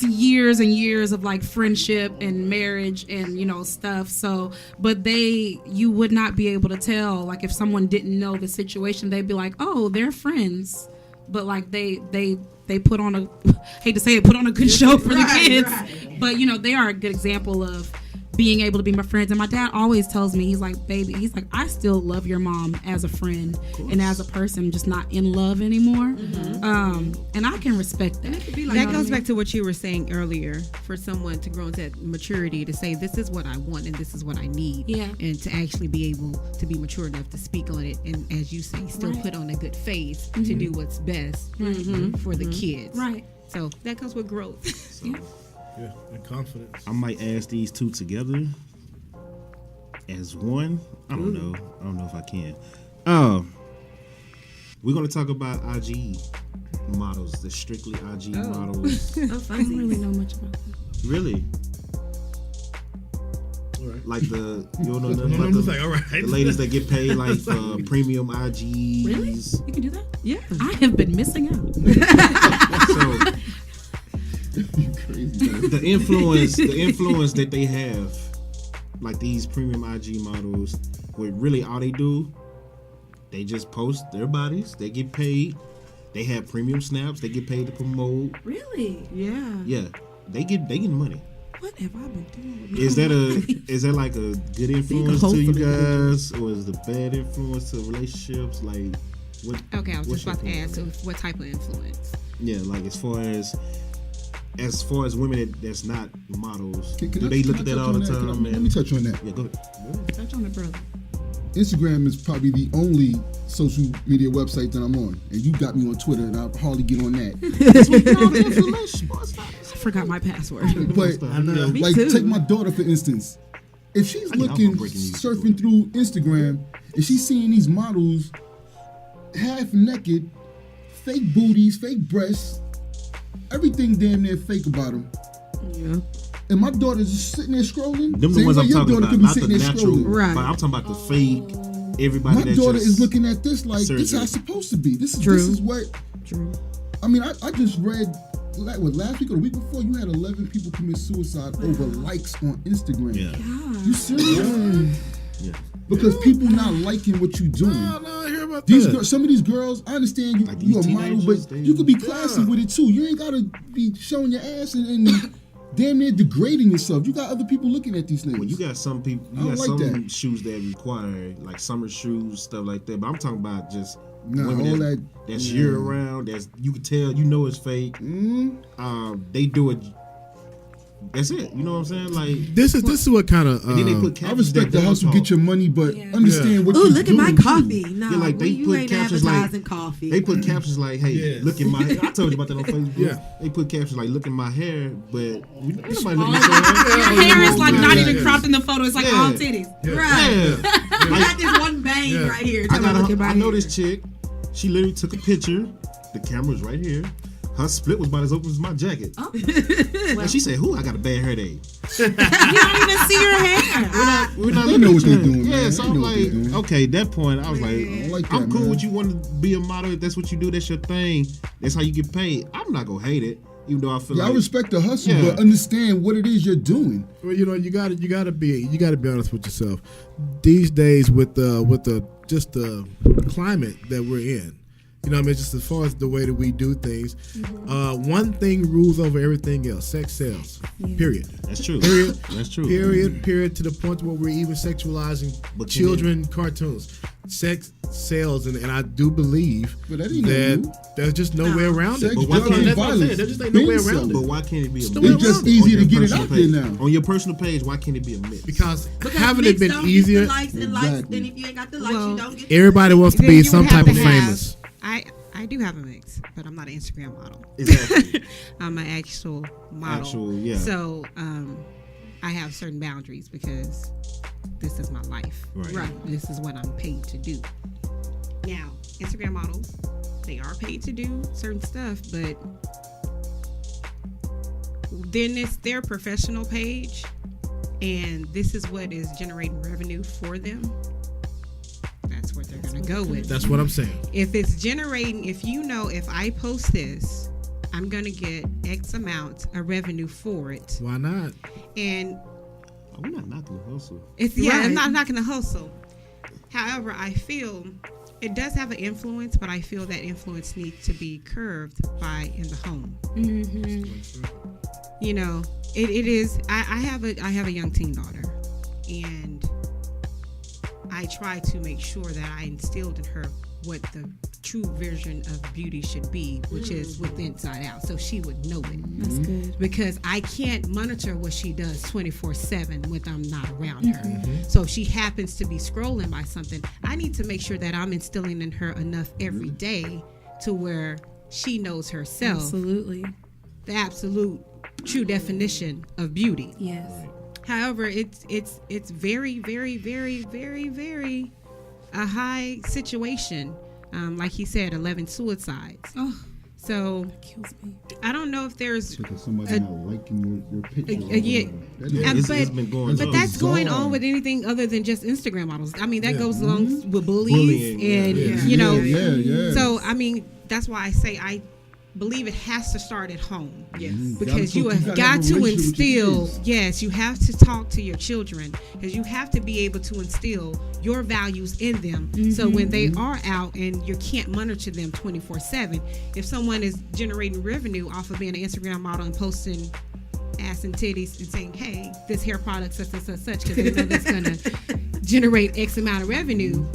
years and years of like friendship and marriage and stuff. So but you would not be able to tell, like, if someone didn't know the situation, they'd be like, oh, they're friends, but like they put on a hate to say it, put on a good show for the kids. Right. But they are a good example of being able to be my friends. And my dad always tells me, he's like, baby, I still love your mom as a friend and as a person, just not in love anymore. And I can respect that.
That goes back to what you were saying earlier, for someone to grow into maturity, to say, this is what I want and this is what I need. Yeah. And to actually be able to be mature enough to speak on it. And as you say, still put on a good face to do what's best for the kids. Right. So that comes with growth.
Yeah, and confidence.
I might ask these two together as one. I don't know. I don't know if I can. We're gonna talk about IG models, the strictly IG models.
I don't really know much about that.
Really?
All right.
Like you don't know nothing about the ladies that get paid like for premium IGs.
Really? You can do that?
Yeah.
I have been missing out.
So, the influence that they have, like these premium IG models, where really all they do, they just post their bodies, they get paid, they have premium snaps, they get paid to promote.
Really?
Yeah.
Yeah, they get money.
What have I been doing?
Is that like a good influence to you guys, or is it a bad influence to relationships? Like, what?
Okay, I was just about to ask, so what type of influence?
Yeah, like as far as women that's not models, do they look at that all the time?
Let me touch on that.
Yeah, go ahead.
Touch on it, brother.
Instagram is probably the only social media website that I'm on, and you got me on Twitter, and I hardly get on that.
I forgot my password.
But like, take my daughter for instance. If she's surfing through Instagram and she's seeing these models half naked, fake booties, fake breasts, everything damn near fake about them. Yeah. And my daughter's just sitting there scrolling.
Them the ones I'm talking about, not the natural.
Right.
But I'm talking about the fake. Everybody.
My daughter is looking at this like this is how it's supposed to be. This is what.
True.
I mean, I just read last week or the week before, you had 11 people commit suicide over likes on Instagram. Yeah. You serious? Yeah. Because people not liking what you doing.
No, I hear about
these
that.
Some of these girls, I understand you a model, but you could be classy with it too. You ain't gotta be showing your ass and damn near degrading yourself. You got other people looking at these things.
Well, you got some people. You got some shoes that require like summer shoes, stuff like that. But I'm talking about just women that's year round. That's you can tell. You know it's fake. They do it. That's it. You know what I'm saying? Like
this is what kind of.
And then they put
I respect the hustle, get your money, but understand what you're
look
doing.
at my coffee. No,
like they
you
put
ain't
captions
advertising
like
coffee.
They put captions like, "Hey, look at my." I told you about that on Facebook.
Yeah.
They put captions like, "Look at my hair," but ain't nobody looking
Your
at your hair.
hair is like not even cropped in the photo. It's like all titties.
Right.
Yeah.
I got this one bang right here.
I know this chick. She literally took a picture. The camera's right here. Her split was about as open as my jacket. Oh. And she said, "Who? I got a bad hair day."
You don't even see her hair.
We're not
They know what they're doing.
Yeah,
Man.
so
They
I'm
know what they're
like,
doing.
okay, that point, I was like,
that,
I'm cool
man.
with you wanting to be a model. If that's what you do, that's your thing. That's how you get paid. I'm not gonna hate it, even though I feel like
I respect the hustle, but understand what it is you're doing.
Well, you know, you gotta be honest with yourself. These days, with the climate that we're in, you know what I mean, just as far as the way that we do things, one thing rules over everything else. Sex sells. Period.
That's true.
Period.
That's true.
Period. To the point where we're even sexualizing children cartoons. Sex sells, and I do believe that there's just no way around it.
Sex,
But
drugs, and violence.
there just ain't no way around it.
But why can't it be a myth?
It's just easy to get it out there now.
On your personal page, why can't it be a myth?
Because haven't it been easier?
Likes and likes, and if you ain't got the likes, you don't get.
Everybody wants to be some type of famous.
I do have a mix, but I'm not an Instagram model.
Exactly.
I'm an actual model. So I have certain boundaries because this is my life.
Right.
This is what I'm paid to do. Now, Instagram models, they are paid to do certain stuff, but then it's their professional page, and this is what is generating revenue for them. That's what they're going to go with.
That's what I'm saying.
If it's generating, if I post this, I'm going to get X amount of revenue for it.
Why not?
And
we're not knocking the hustle.
I'm not knocking the hustle. However, I feel it does have an influence, but I feel that influence needs to be curbed in the home. Mm-hmm. You know, it is. I have a young teen daughter, and I try to make sure that I instilled in her what the true version of beauty should be, which is with inside out, so she would know it.
That's good.
Because I can't monitor what she does 24/7 when I'm not around her. Mm-hmm. So if she happens to be scrolling by something, I need to make sure that I'm instilling in her enough every day to where she knows herself.
Absolutely.
The absolute true definition of beauty.
Yes.
However, it's very, very, very, very, very a high situation. Like he said, 11 suicides.
Oh,
so
that kills me.
I don't know if there's
because somebody not liking your picture.
It's been going
but
on.
that's going on with anything other than just Instagram models. I mean, that goes along with bullying and you know.
Yeah.
So I mean, that's why I say I believe it has to start at home.
Yes.
Because you have got to instill, you have to talk to your children, because you have to be able to instill your values in them. Mm-hmm. So when they are out and you can't monitor them 24/7, if someone is generating revenue off of being an Instagram model and posting ass and titties and saying, hey, this hair product such because they know that's going to generate X amount of revenue,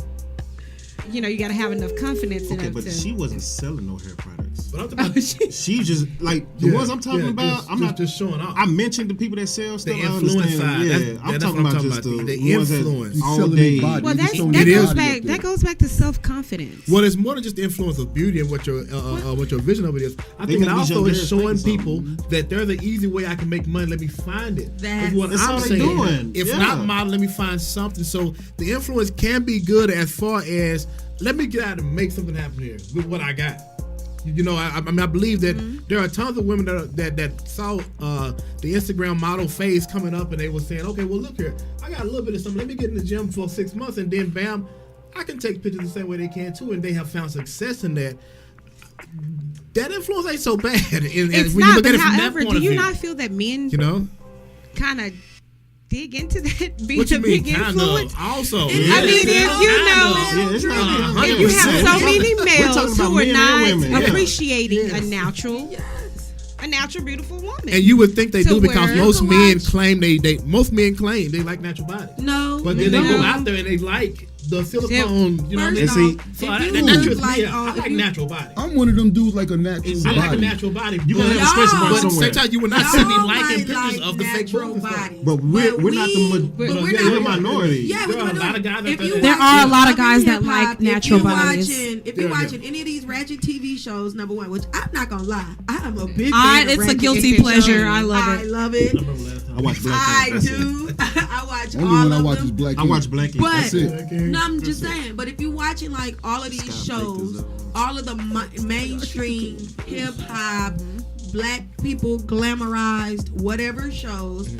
you know, you got to have enough confidence in it.
But she wasn't selling no hair products.
But I'm talking about,
she just like the ones I'm talking about. I'm not
just showing off.
I mentioned the people that sell stuff.
The influence side.
Yeah, I'm talking about just the ones
influence.
that all day.
Well, that goes back to self-confidence.
Well, it's more than just the influence of beauty and what your vision of it is. I think it also is showing people that there's an easy way I can make money. Let me find it. That's what I'm saying. If not model, let me find something. So the influence can be good as far as let me get out and make something happen here with what I got. You know, I believe that there are tons of women that saw the Instagram model phase coming up, and they were saying, okay, well, look here, I got a little bit of something. Let me get in the gym for 6 months, and then bam, I can take pictures the same way they can too, and they have found success in that. That influence ain't so bad.
It's not, but however, do you not feel that men, kind of dig into that being a big influence?
Also,
I mean, if you have so many males who are not appreciating a natural a natural, beautiful woman.
And you would think they do because
where-
most
to
men
watch.
claim most men claim they like natural bodies.
No,
But then they go
No.
out there and they like the silicone, you know what I mean?
First off,
So
if
that's
you
just
look
me.
like,
I like
if you-
natural bodies.
I'm one of them dudes like a natural
I like a
body.
natural body.
You gotta have a
Y'all-
stretch mark
But
somewhere.
sometimes you would not
Y'all
see me
might
liking pictures
like
of the fake
natural
boobs and stuff.
bodies.
But we're not the
we're
we're
not-
minority.
Yeah,
There
we're
are a
not
lot of guys
if
that
you
think-
There are a lot of
watch
guys that
hip-hop,
like natural bodies.
If you're
Yeah,
watching any of these ratchet TV shows, number one, which I'm not gonna lie, I am a big
I,
fan of
it's a
ratchet
guilty
TV
pleasure.
shows.
I love
I
it.
love it.
I watch Black
I
Ink.
do. I watch
Only
all
when I
of
watch
them.
is Black
I
Ink.
watch Black Ink.
But
That's it.
no, I'm just saying. But if you're watching like all of these shows, all of the mainstream hip hop, black people glamorized, whatever shows,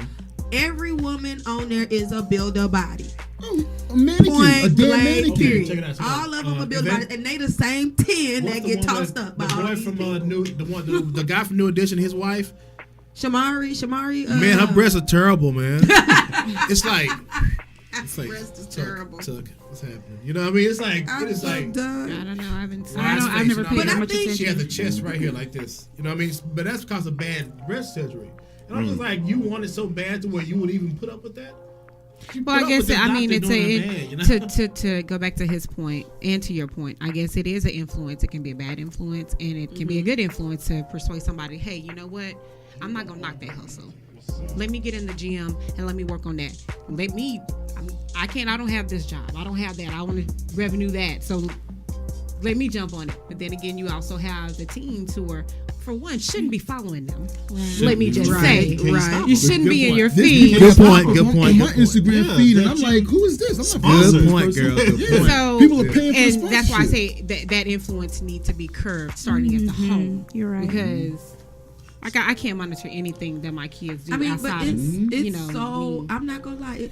every woman on there is a builder body.
Oh, a mannequin, a
Point
damn
blank,
mannequin.
period.
Check it out, check it out.
All of them are
Is
builder
that-
bodies, and they the same 10
What's
that
the
get
one
tossed
that-
up by
the
all
boy
these
from
people.
the guy from New Edition, his wife.
Shamari.
Man, her breasts are terrible, man. It's like
breast is terrible.
Tuck, what's happening? You know what I mean? It's like
I'm
it is
so
like.
done.
I don't know. I haven't seen.
I've never paid
But
that
I
much
think-
She has
attention.
a chest right here like this. You know what I mean? But that's because of bad breast surgery. And I'm just like, you want it so bad to where you would even put up with that? You
Well,
put
I
up
guess
with this
I mean
doctor
it's
doing
a
her bad, you know?
to go back to his point and to your point. I guess it is an influence. It can be a bad influence, and it can be a good influence to persuade somebody. Hey, you know what? I'm not gonna knock that hustle. Let me get in the gym and let me work on that. I can't. I don't have this job. I don't have that. I want to revenue that. So let me jump on it. But then again, you also have the teens who are, for one, shouldn't be following them. Let me just say,
Right.
you shouldn't be in your
This
feed.
became
Good
a
point,
topic
good
on-
point,
On my
good point.
Instagram
Yeah,
feed, and
that
I'm
you-
like, who is this? I'm not
Sponsor.
following
Good point,
this
girl.
person.
Good
Yeah.
point.
So,
People are paying for
and
the
that's why I
sponsorship.
say that influence needs to be curbed starting at the home.
You're right.
Because I can't monitor anything that my kids do
I mean, but
outside
it's
of,
it's
you know,
so.
me.
I'm not gonna lie.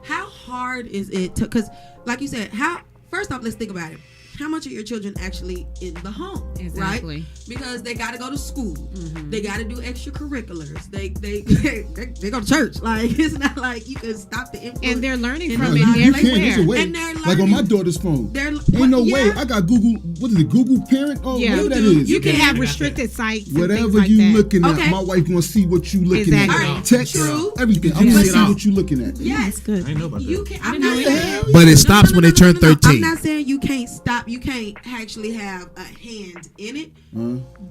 How hard is it to? Because, like you said, first off, let's think about it. How much are your children actually in the home?
Exactly.
Right? Because they got to go to school. They got to do extracurriculars. They go to church. Like, it's not like you can stop the influence.
And they're learning
in
from
their
it
lives.
You can't. There's a
everywhere.
way.
And they're
Like on my
learning.
daughter's phone.
They're-
Ain't no
yeah.
way. I got Google. What is it? Google Parent? Oh,
Yeah,
whatever that
you do.
is.
You can have
Yeah.
restricted sites. and
Whatever
things like
you
that.
looking at,
Okay.
my wife gonna see what you looking
Exactly.
at. Text,
True.
everything. I'm
Yeah.
gonna
See it
see
all.
what you looking at.
Yes.
Good.
I ain't know about
You
that.
can. I'm not saying.
But it stops when they turn 13.
I'm not saying you can't stop. You can't actually have a hand in it,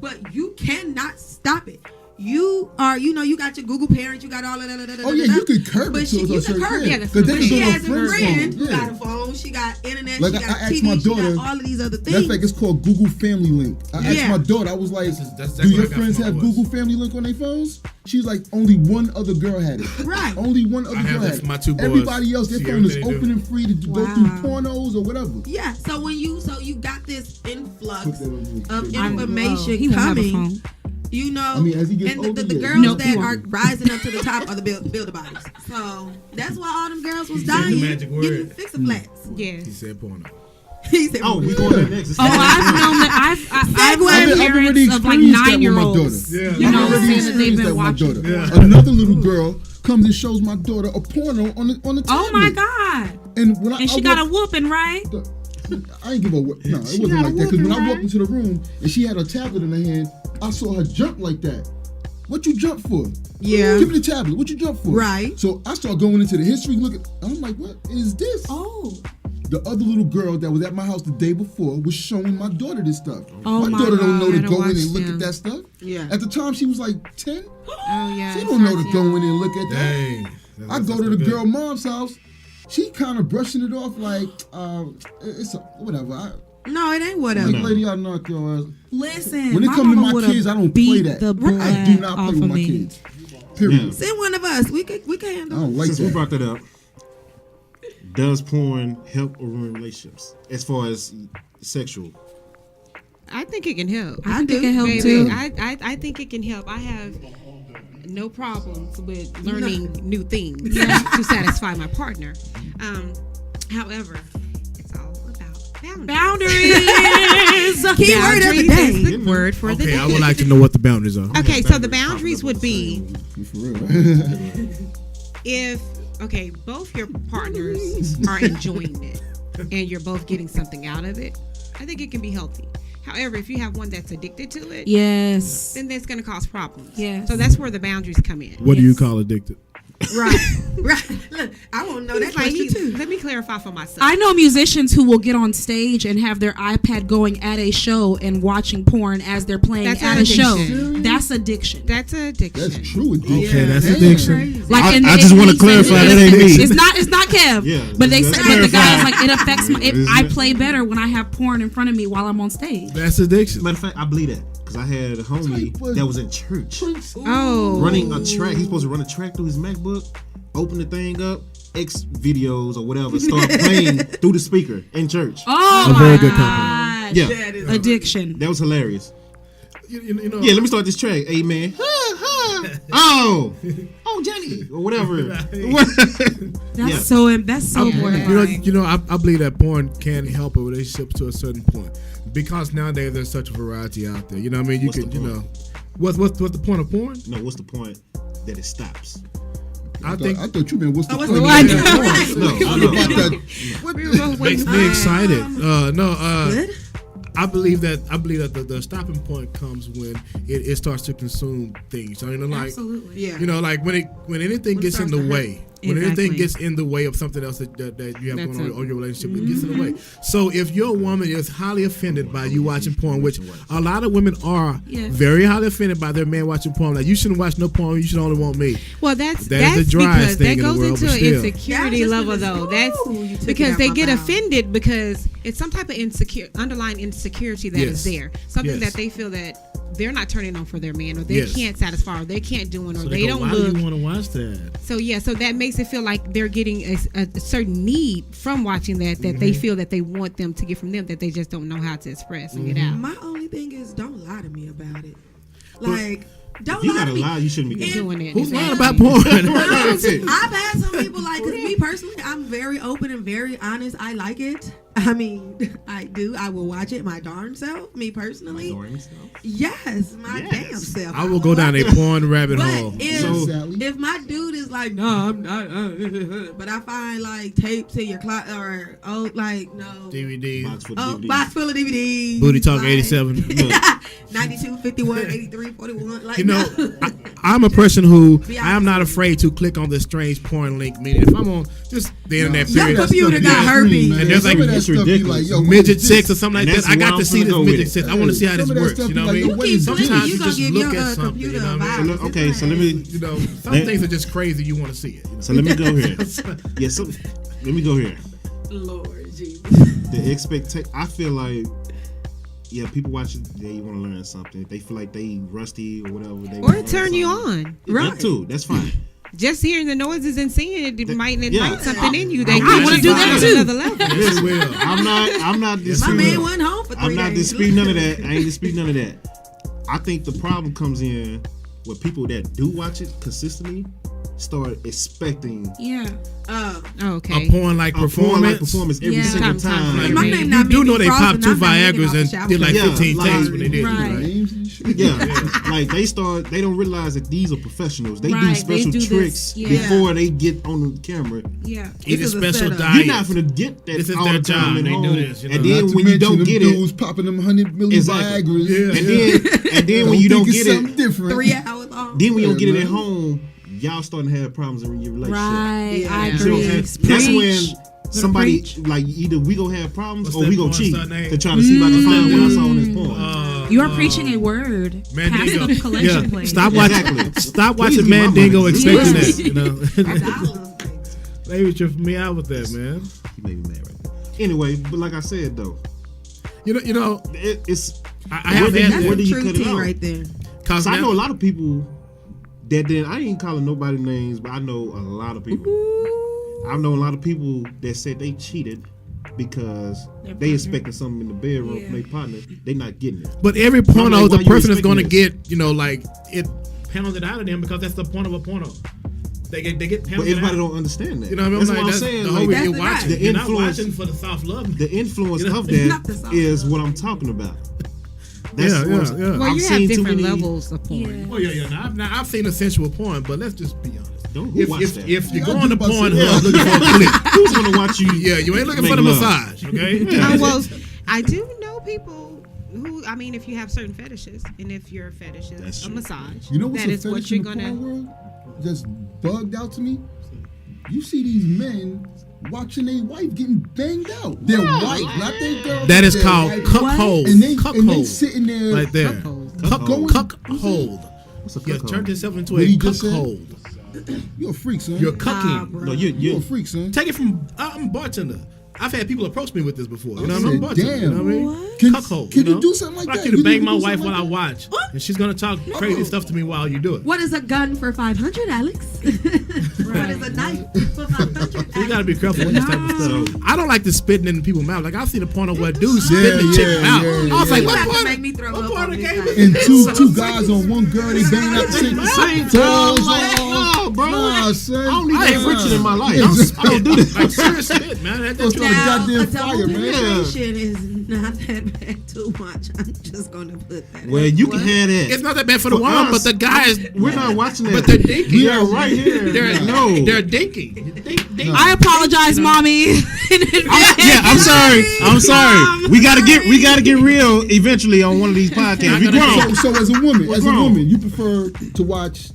but you cannot stop it. You are, you got your Google Parents, you got all of that.
Oh yeah, you could curb
But
it
she,
to
you
a
can
certain
curb
extent.
Yeah, that's
Because
what
they
I'm
can
She
go
has
on
a
friends'
friend
phone.
who got
Yeah.
a phone, she got internet,
Like,
she
I
got
asked
TV,
my
she
daughter-
got all of these other
That's
things.
like it's called Google Family Link. I asked
Yeah.
my daughter, I was like,
That's
do your
what I got
friends
from
have
my
Google
boys.
Family Link on their phones? She's like, only one other girl had it.
Right.
Only one other
I have
girl
that
had
for my
it.
two boys.
Everybody else, their
See
phone is
everything they
open
do.
and free to go
Wow.
through pornos or whatever.
Yeah, so you got this influx
Put that on his
of
page.
information
He won't have a
coming.
phone.
I mean, as he gets
and
older,
the
yeah.
girls
Nope, he
that
won't.
are rising up to the top are the builder bodies. So that's why all them girls was
He said the
dying,
magic
getting
word.
fixer flats.
Yeah.
He said porno.
He said,
Oh, we going there next.
Oh, I've known that. I've
Segue.
known
I've already
parents of like
experienced that with my
9-year-olds.
daughter. Yeah.
You
I've
know,
already
saying that they've
experienced
been
that with my
watching.
daughter.
Yeah.
Another little girl comes and shows my daughter a porno on the tablet.
Oh my God!
And when
And she got a whooping, right?
I ain't give a what. No, it
She
wasn't
got a
like that. Because when I
whooping,
walked
right?
into the room and she had a tablet in her hand, I saw her jump like that. What you jump for?
Yeah.
Give me the tablet. What you jump for?
Right.
So I start going into the history, looking. I'm like, what is this?
Oh.
The other little girl that was at my house the day before was showing my daughter this stuff.
Oh my
daughter don't know
God,
to
I
go in
watched
and look
them.
at that stuff.
Yeah.
At the time, she was like 10.
Oh yeah.
She
it's
don't know
not
to go in and look at that.
Dang.
I go to the girl mom's house. She kind of brushing it off like it's whatever.
No, it ain't whatever.
Like, lady, I knock your ass.
Listen,
When it
my
comes to
mama
my
would've
kids, I don't
beat
play that.
the
I
blood
do not
off
play with
of
my
me.
kids. Period.
Yeah.
Send one of us. We can
I
handle.
don't like
Since we
that.
brought that up, does porn help or ruin relationships as far as sexual?
I think it can help.
I think
do.
it can help
Baby,
too.
I think it can help. I have no problems with learning new things to satisfy my partner. However, it's all about boundaries.
Boundaries.
Keyword of the
Boundaries
day.
is the word for the
Okay,
day.
I would like to know what the boundaries are.
Okay, so the boundaries would be
For real.
if both your partners are enjoying it and you're both getting something out of it. I think it can be healthy. However, if you have one that's addicted to it,
Yes.
then that's going to cause problems.
Yes.
So that's where the boundaries come in.
What do you call addicted?
Right. Look, I want to know that
It's like,
question too.
let me clarify for myself.
I know musicians who will get on stage and have their iPad going at a show and watching porn as they're playing
That's
at
an
a show.
addiction.
That's addiction.
That's addiction.
That's true addiction.
Okay, that's
Damn.
addiction.
Like,
I just want to clarify that ain't me.
It's not Kev.
Yeah,
but they
let's
say that the guy is
clarify.
like, it affects me.
Isn't
I
it?
play better when I have porn in front of me while I'm on stage.
That's addiction.
Matter of fact, I believe that because I had a homie that was in church
Oh.
running a track. He's supposed to run a track through his MacBook, open the thing up, X videos or whatever, start playing through the speaker in church.
Oh
A
my
very good
gosh.
Yeah,
Addiction.
that was hilarious.
You know,
Yeah, let me start this track. Amen. Oh, Johnny or whatever.
That's
Yeah.
so mortifying.
You know, I believe that porn can help a relationship to a certain point because nowadays there's such a variety out there. You know what I mean? You
What's
can,
the
you
point?
know, what's the point of porn?
No, what's the point that it stops?
I think
I thought you meant what's the
what's
point?
the
of
point?
that?
No,
I
I
don't
know.
know about that.
makes me excited.
Good?
I believe that the stopping point comes when it starts to consume things. So, you know, like
Absolutely.
Yeah.
you know, like when anything gets in
starts
the
to
way. When
Exactly.
anything gets in the way of something else that you have
That's
going
it.
on your relationship, it gets in the way. So if your woman is highly offended by you watching porn, which a lot of women are
Yes.
very highly offended by their man watching porn, like you shouldn't watch no porn, you should only want me.
Well, that's
the driest
because
thing
that
in the
goes
world,
into
but
an
still.
insecurity
Yeah, I
level,
just
though.
was-
That's
Ooh, you took it
because
out
they
my
get
mouth.
offended because it's some type of underlying insecurity that is
Yes.
there. Something
Yes.
that they feel that they're not turning on for their man, or they
Yes.
can't satisfy, or they can't do it, or
So
they
go,
don't
why
look.
do you want to watch that?
So yeah, so that makes it feel like they're getting a certain need from watching that they feel that they want them to get from them that they just don't know how to express and get out.
My only thing is, don't lie to me about it. Like, don't
If you
lie
gotta
to me.
lie, you shouldn't be
Doing it.
Who's lying
Exactly.
about porn?
That's it.
I've had some people like, cause me personally, I'm very open and very honest. I like it. I mean, I do. I will watch it my darn self. Me personally, yes, my
Yes.
damn self.
I will go down a porn rabbit hole.
But if,
So-
if my dude is like, no, I'm not, but I find like tapes in your closet or like no
DVD.
Box for
oh
DVDs.
box full of DVDs,
Booty Talk
like,
87.
92, 51, 83, 41. Like,
You know,
no.
I'm a person who
Be
I am not
honest.
afraid to click on this strange porn link. Meaning, if I'm on just the internet,
Your
period,
computer got herpes.
And there's like
it's ridiculous.
midget sex or something
And
like
that's
that, I
where
got
I'm
to see
finna
this
go
midget
with.
sex. I want to see how this
Some of that
works.
stuff
You know
be
what I
like,
mean?
what is
Sometimes
this?
you
You gonna
just
give
look
your
at something.
computer
You know
a
what I
virus.
mean?
Okay, so let me
You know, some things are just crazy. You want to see it.
so let me go here. Yeah, so let me go here.
Lord Jesus.
The expectation. I feel like, yeah, people watch it. They want to learn something. If they feel like they rusty or whatever, they
Or
wanna
it turn
learn
you
something.
on.
That
Right.
too. That's fine.
Just hearing the noises and seeing it might invite
Yeah.
something in you that
I
you
wanna
want to
do
do
that
that
too.
another level.
Yes, it will.
I'm not
My
disputing.
man wasn't home for 3
I'm not
days.
disputing none of that. I ain't disputing none of that. I think the problem comes in with people that do watch it consistently start expecting
Yeah.
Okay.
A porn like
a porn
performance.
like performance every
Yeah.
single
Time.
time.
Like,
My
you
name not
do
Mimi
know they
Frost
popped
and
2
I'm not hanging
Viagras
off the
and
shower
did like
Yeah,
15
like-
takes when they did it,
Right.
right?
Names and shit.
Yeah, like they don't realize that these are professionals. They
Right,
do
they
special
do this,
tricks
yeah.
before they get on the camera.
Yeah.
Eat a
This is a
special
setup.
diet.
You're not gonna get that
This is
all
their
the time
job.
at
They do
home.
this, you know.
And
Not
then
to
when you
mention
don't
them
get
dudes
it,
popping them 100 million
Exactly.
Viagraras.
Yeah.
and then when you don't get
something
it,
different.
3 hours long.
then when you don't get it
Yeah,
at
man.
home, y'all starting to have problems in your relationship.
Right.
Yeah.
I
You see what
agree.
I'm saying? That's when somebody
preach.
like either we gonna have problems
What's
or
that
we gonna
porn
cheat
star name?
to try to see if I can find what I saw on this porn.
You are preaching a word.
Mandingo.
Past the collection
Yeah.
plate.
Stop watching.
Exactly.
Stop
Please
watching
give my
Mandingo
money.
expecting
Yes.
that. You know.
$1.
Maybe trip me out with that, man.
You made me mad right now. Anyway, but like I said though,
You know.
it's
I have
Where
had
do
That's
Where
the
do you
true
cut it
tea
out?
right there.
Cause
I
now-
know a lot of people that then I ain't calling nobody names, but I know a lot of people. I know a lot of people that said they cheated because they expecting something in the bedroom from their partner. They not getting it.
But every
I'm
porno,
like, why
the
you
person is going to
expecting
get, like it pounded out of them because that's the point of a porno. They get
But
pounded
everybody
out.
don't understand that.
You know what I mean?
That's
Like,
what I'm
that's
saying.
the whole
Like,
reason
That's
you're
the
watching.
right.
The
You're not
influence-
watching for the soft love.
the influence
You know?
of
It's not the
that
soft
is
love.
what I'm talking about.
Yeah,
what I'm-
yeah.
Well,
I've
you
seen
have
too
different
many-
levels of porn.
Yeah.
Oh yeah. Now I've seen a sensual porn, but let's just be honest.
Don't who watch that?
If you
Yeah,
go
I
on the
do about to
porn
say,
hub
yeah.
looking for a clip,
Who's gonna watch you?
yeah, you ain't looking
Make
for the
love.
massage, okay?
Well, I do know people who I mean, if you have certain fetishes, and if your fetish is a massage,
you know what's
that
a
is what
fetish
you're
in the
gonna.
porn world? Just bugged out to me. You see these men watching their wife getting banged out. Their wife, not their girl.
That is called cuckold.
And they
Cuckold.
sitting there
Right there. Cuckold.
What's a
You
cuckold?
turned yourself into
What
a
he just said?
cuckold.
You're a freak, son.
You're cucking.
No, you
You're a freak, son.
Take it from. I'm a bartender. I've had people approach me with this before. You know,
I
I'm a
said,
bartender.
damn.
You know what I mean?
What?
Cuckold.
Can you
know?
do something like
I
that?
could
You
bang
can
my
do
wife
something
while I
like
watch, and she's gonna talk crazy stuff to me while you do it.
What is a gun for 500, Alex? What is a knife for 500?
So you gotta be careful with this type of stuff. I don't like the spitting in people's mouth. Like I've seen a porno where dudes spit in the chick's mouth. I was like,
You
what
have to
part?
make me throw
What
up
part
on
of the
this
game
guy.
is
And two guys on one girl, they banging out the same
time.
balls
Like,
off.
no, bro.
Nah, son.
I ain't Richard in my life.
Exactly.
I don't do that.
Like serious shit, man. That's
Let's throw the
Now,
goddamn
a
fire,
double
man.
penetration is not that bad to watch. I'm just gonna put that.
Well, you can have that.
It's not that bad for the
For
woman,
us,
but the guys.
We're not watching that.
But they're dinky.
Yeah, right here.
They're dinky.
I apologize, mommy.
Yeah, I'm sorry. We gotta get real eventually on one of these podcasts. We grown.
So as a woman, you prefer to watch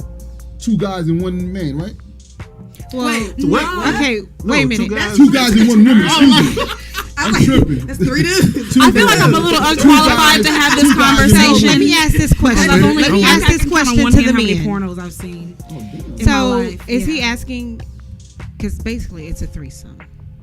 two guys and one man, right?
Well,
What?
okay, wait a minute.
Two guys and one woman. Excuse me. I'm tripping.
That's 3 dudes.
I feel like I'm a little unqualified to have this conversation.
Let me ask this question.
I've only
Let me
I
ask
can
this
count on
question
one
to
hand
the
how many
men.
pornos I've seen. in my
So
life.
is he
Yeah.
asking? Because basically, it's a threesome.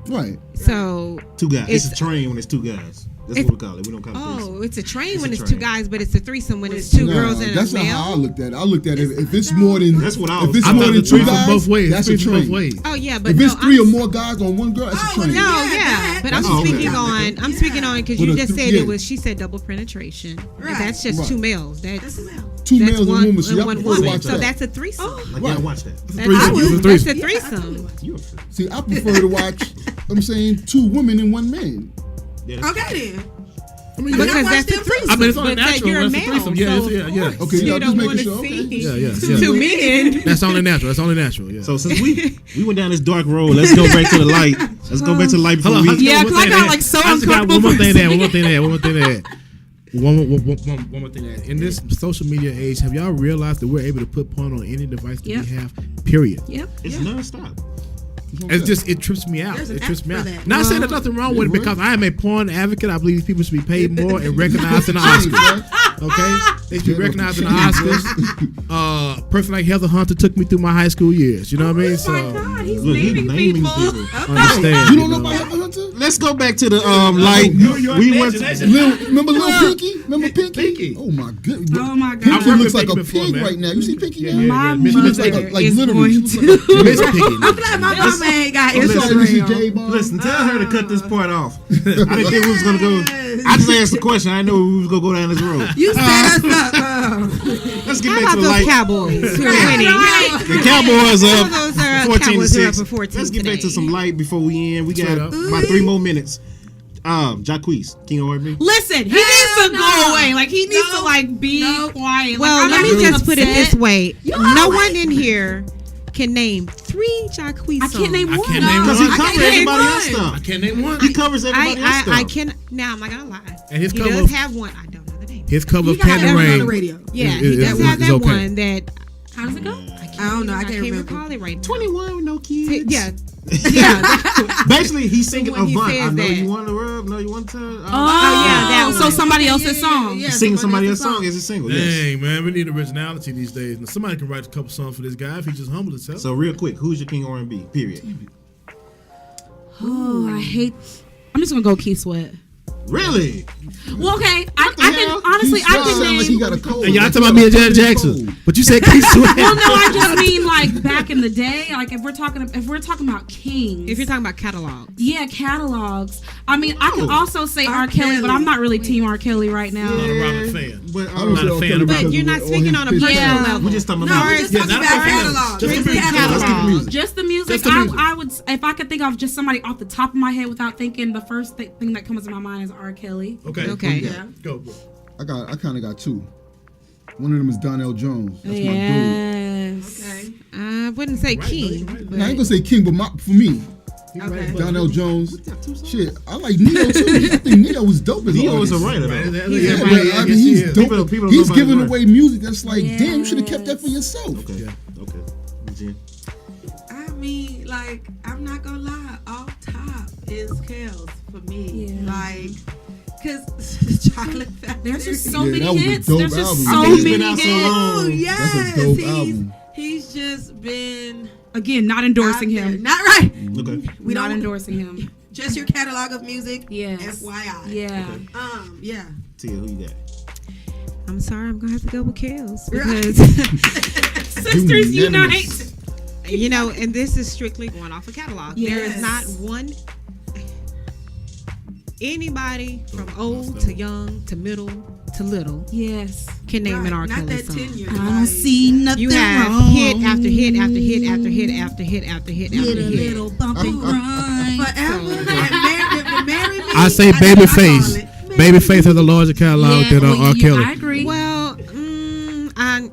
Right.
So
Two guys. It's a
It's-
train when it's two guys. That's what we call it. We don't call it threesome.
oh, it's a train
It's
when
a
it's
train.
two guys, but it's a threesome when it's two girls and a
that's not how I
male.
looked at it. I looked at it if it's more than
That's what I was-
if it's
I
more
thought
than
the
two
threesome
guys,
both ways.
that's a
Threesome both
train.
ways.
Oh yeah, but
If
no,
it's 3 or more guys on one girl, that's a train.
No,
Yeah,
yeah,
that-
but I'm
Oh, okay.
speaking on. I'm speaking on because you
With a
just
th-
said
yeah.
it was. She said double penetration.
Right.
That's just
Right.
two males. That's
Two
that's
males and
one,
one woman. See, I
one
prefer to
woman.
watch
So
that.
that's a threesome.
Like, yeah, watch that.
That's,
threesome. It's a
that's
threesome.
a threesome.
You a freak.
See, I prefer to watch. I'm saying 2 women and 1 man.
Yeah, that's-
Okay then.
I mean,
Because
I watched
that's a
them too.
threesome.
I mean, it's only
but that
natural.
you're a
That's a
male.
threesome. Yeah,
so
yeah, yeah.
Okay,
you
I'm
don't
just
want
making
to
sure.
see
Okay.
two men.
That's only natural. That's only natural. Yeah.
So since we went down this dark road, let's go back to the light. Let's go back to the light before
Hold on,
we.
Yeah, 'cause I got, like, so
I just got
uncomfortable
one more
for a
thing to add. One more
second.
thing to add. One more thing to add. One more thing to add. In this social media age, have y'all realized that we're able to put porn on any device that
Yep.
we have? Period.
Yep.
It's nonstop.
It's just it trips me out.
There's an
It trips
app
me
for
out.
that.
Not saying there's nothing wrong with it because I am a porn advocate. I believe these people should be paid more and recognized in the Oscars. Okay, they should be recognized in the Oscars. A person like Heather Hunter took me through my high school years. You know what I mean? So
God, he's
Look, he's
naming
naming
people.
people.
understand.
You don't know about Heather Hunter?
Let's go back to the light. We went.
Remember Little Pinky? Remember Pinky?
Pinky.
Oh my goodness.
Oh my
Pinky
God.
I've worked
looks
with
like a
Pinky before,
pig
man.
right now. You see Pinky
Yeah,
now?
yeah,
My
Miss
She looks
mother
like
is
literally.
going
She looks like a
Miss
pig.
Piggy.
I'm glad my mama ain't got
I'm sorry, Mrs.
Instagram.
J-Bone.
Listen, tell her to cut this part off. I didn't think we was gonna go. I just asked the question. I didn't know we was gonna go down this road.
You set us up.
Let's get
How
back
about
to the
those
light.
Cowboys who are winning?
The Cowboys
All
up
those are
14 to
Cowboys who are up
6.
for 14
Let's get back to
today.
some light before we end. We got
Straight up.
about 3 more minutes. Jacquees, King of R&B.
Listen, he needs to
no.
go away. Like he needs
No.
to like be
No.
quiet.
Well,
like,
let
I'm
me
not
just put it
upset.
this way:
are
no
like-
one in here can name 3 Jacquees
I can't name
I
one.
can't name
Because
one.
he covers
name
everybody
one.
else
I
stuff.
can't name one.
He covers everybody else stuff.
I can. Now I'm not gonna lie.
And his
he
cover
does
of-
have one. I don't know the name.
His cover of
You got
Candy
that on the
Rain.
radio.
Yeah,
It-
he
it-
does
it-
have
it's
that
okay.
one that
How does it go?
I don't know. I can't
even
remember.
recall it right now.
21 with no kids.
Yeah, yeah.
Basically, he's singing
when he
Avant.
says
I know
that.
you want to rub. No, you want to.
Oh,
yeah, that
so
one.
somebody else's song.
Yeah,
Singing somebody else's song is a single. Yes.
Dang, man, we need originality these days. Now, somebody can write a couple songs for this guy if he just humbled himself.
So real quick, who's your King of R&B? Period.
Oh, I hate. I'm just gonna go Keith Sweat.
Really?
Well, okay. I can honestly, I can
sound
name.
like he got a cold.
and y'all talking about me and Janet Jackson, but you said Keith Sweat.
Well, no, I just mean like back in the day. Like if we're talking about kings.
If you're talking about catalog,
yeah, catalogs. I mean, I can also say R. Kelly, but
Kelly.
I'm not really Team R. Kelly right now.
I'm not a Robin fan.
But
I don't
not
say
a
R.
fan
Kelly
of
because
but you're
of
not
all
speaking
his
on a
pitch
personal
Yeah.
level.
we're just talking
No,
about.
we're just
Yeah,
talking
not
about
a fan.
catalog.
Just
Strictly
the music.
Let's get the music.
Just the music.
Just the music.
I would, if I could think of just somebody off the top of my head without thinking, the first thing that comes to my mind is R. Kelly.
Okay.
Okay.
Yeah.
Go, bro.
I kind of got 2. One of them is Donnell Jones. That's my
Yes.
Okay.
I wouldn't say king.
Right,
dude. Now, I ain't gonna say king, but for me,
Okay.
Donnell Jones. Shit, I like Neo too. I think Neo was dope as
Neo
artist.
is a writer, though.
Yeah, but I mean, he's dope.
People
He's
know
giving
about his
away music that's like, damn, you should have kept that for yourself.
Okay. Okay. Jen.
I mean, like, I'm not gonna lie, off top is Kels for me.
Yeah.
Like, cause Chocolate Factory.
There's just so
Yeah,
many
that was a
hits.
dope
There's just
album.
so
I
think he's
many
been out so
hits.
long.
Oh yes,
That's a dope album.
He's just been
Again, not endorsing
out there.
him.
Not right.
Okay.
We
Not
don't
endorsing him.
just your catalog of music.
Yes.
FYI.
Yeah.
Yeah.
Tia, who you got?
I'm sorry, I'm gonna have to go with Kels
Right.
because
Sisters
Unanimous.
unite.
you know, and this is strictly going off a catalog. There is
Yes.
not one anybody from old to young to middle to little
Yes.
can name an R.
Not
Kelly
that
song.
tenure.
I don't see nothing
You have
wrong.
hit after hit after hit after hit after hit after hit after
Get a
hit.
little bump and grind.
Forever.
So-
And marry me.
I say
That's what I call
Babyface.
it.
Babyface has a larger catalog
Yeah,
than
well,
R. Kelly.
I agree.
Well,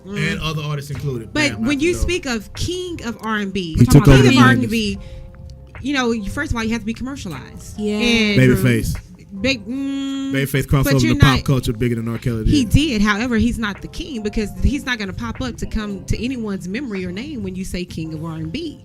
And other artists included.
but
Damn,
when
I
you
know.
speak of king of R&B,
He took
over
king
the
of
years.
R&B, you know, first of all, you have to be commercialized.
Yeah.
And
Babyface.
But
Babyface crossed over
you're
the pop
not-
culture bigger than R. Kelly did.
He did. However, he's not the king because he's not going to pop up to come to anyone's memory or name when you say king of R&B.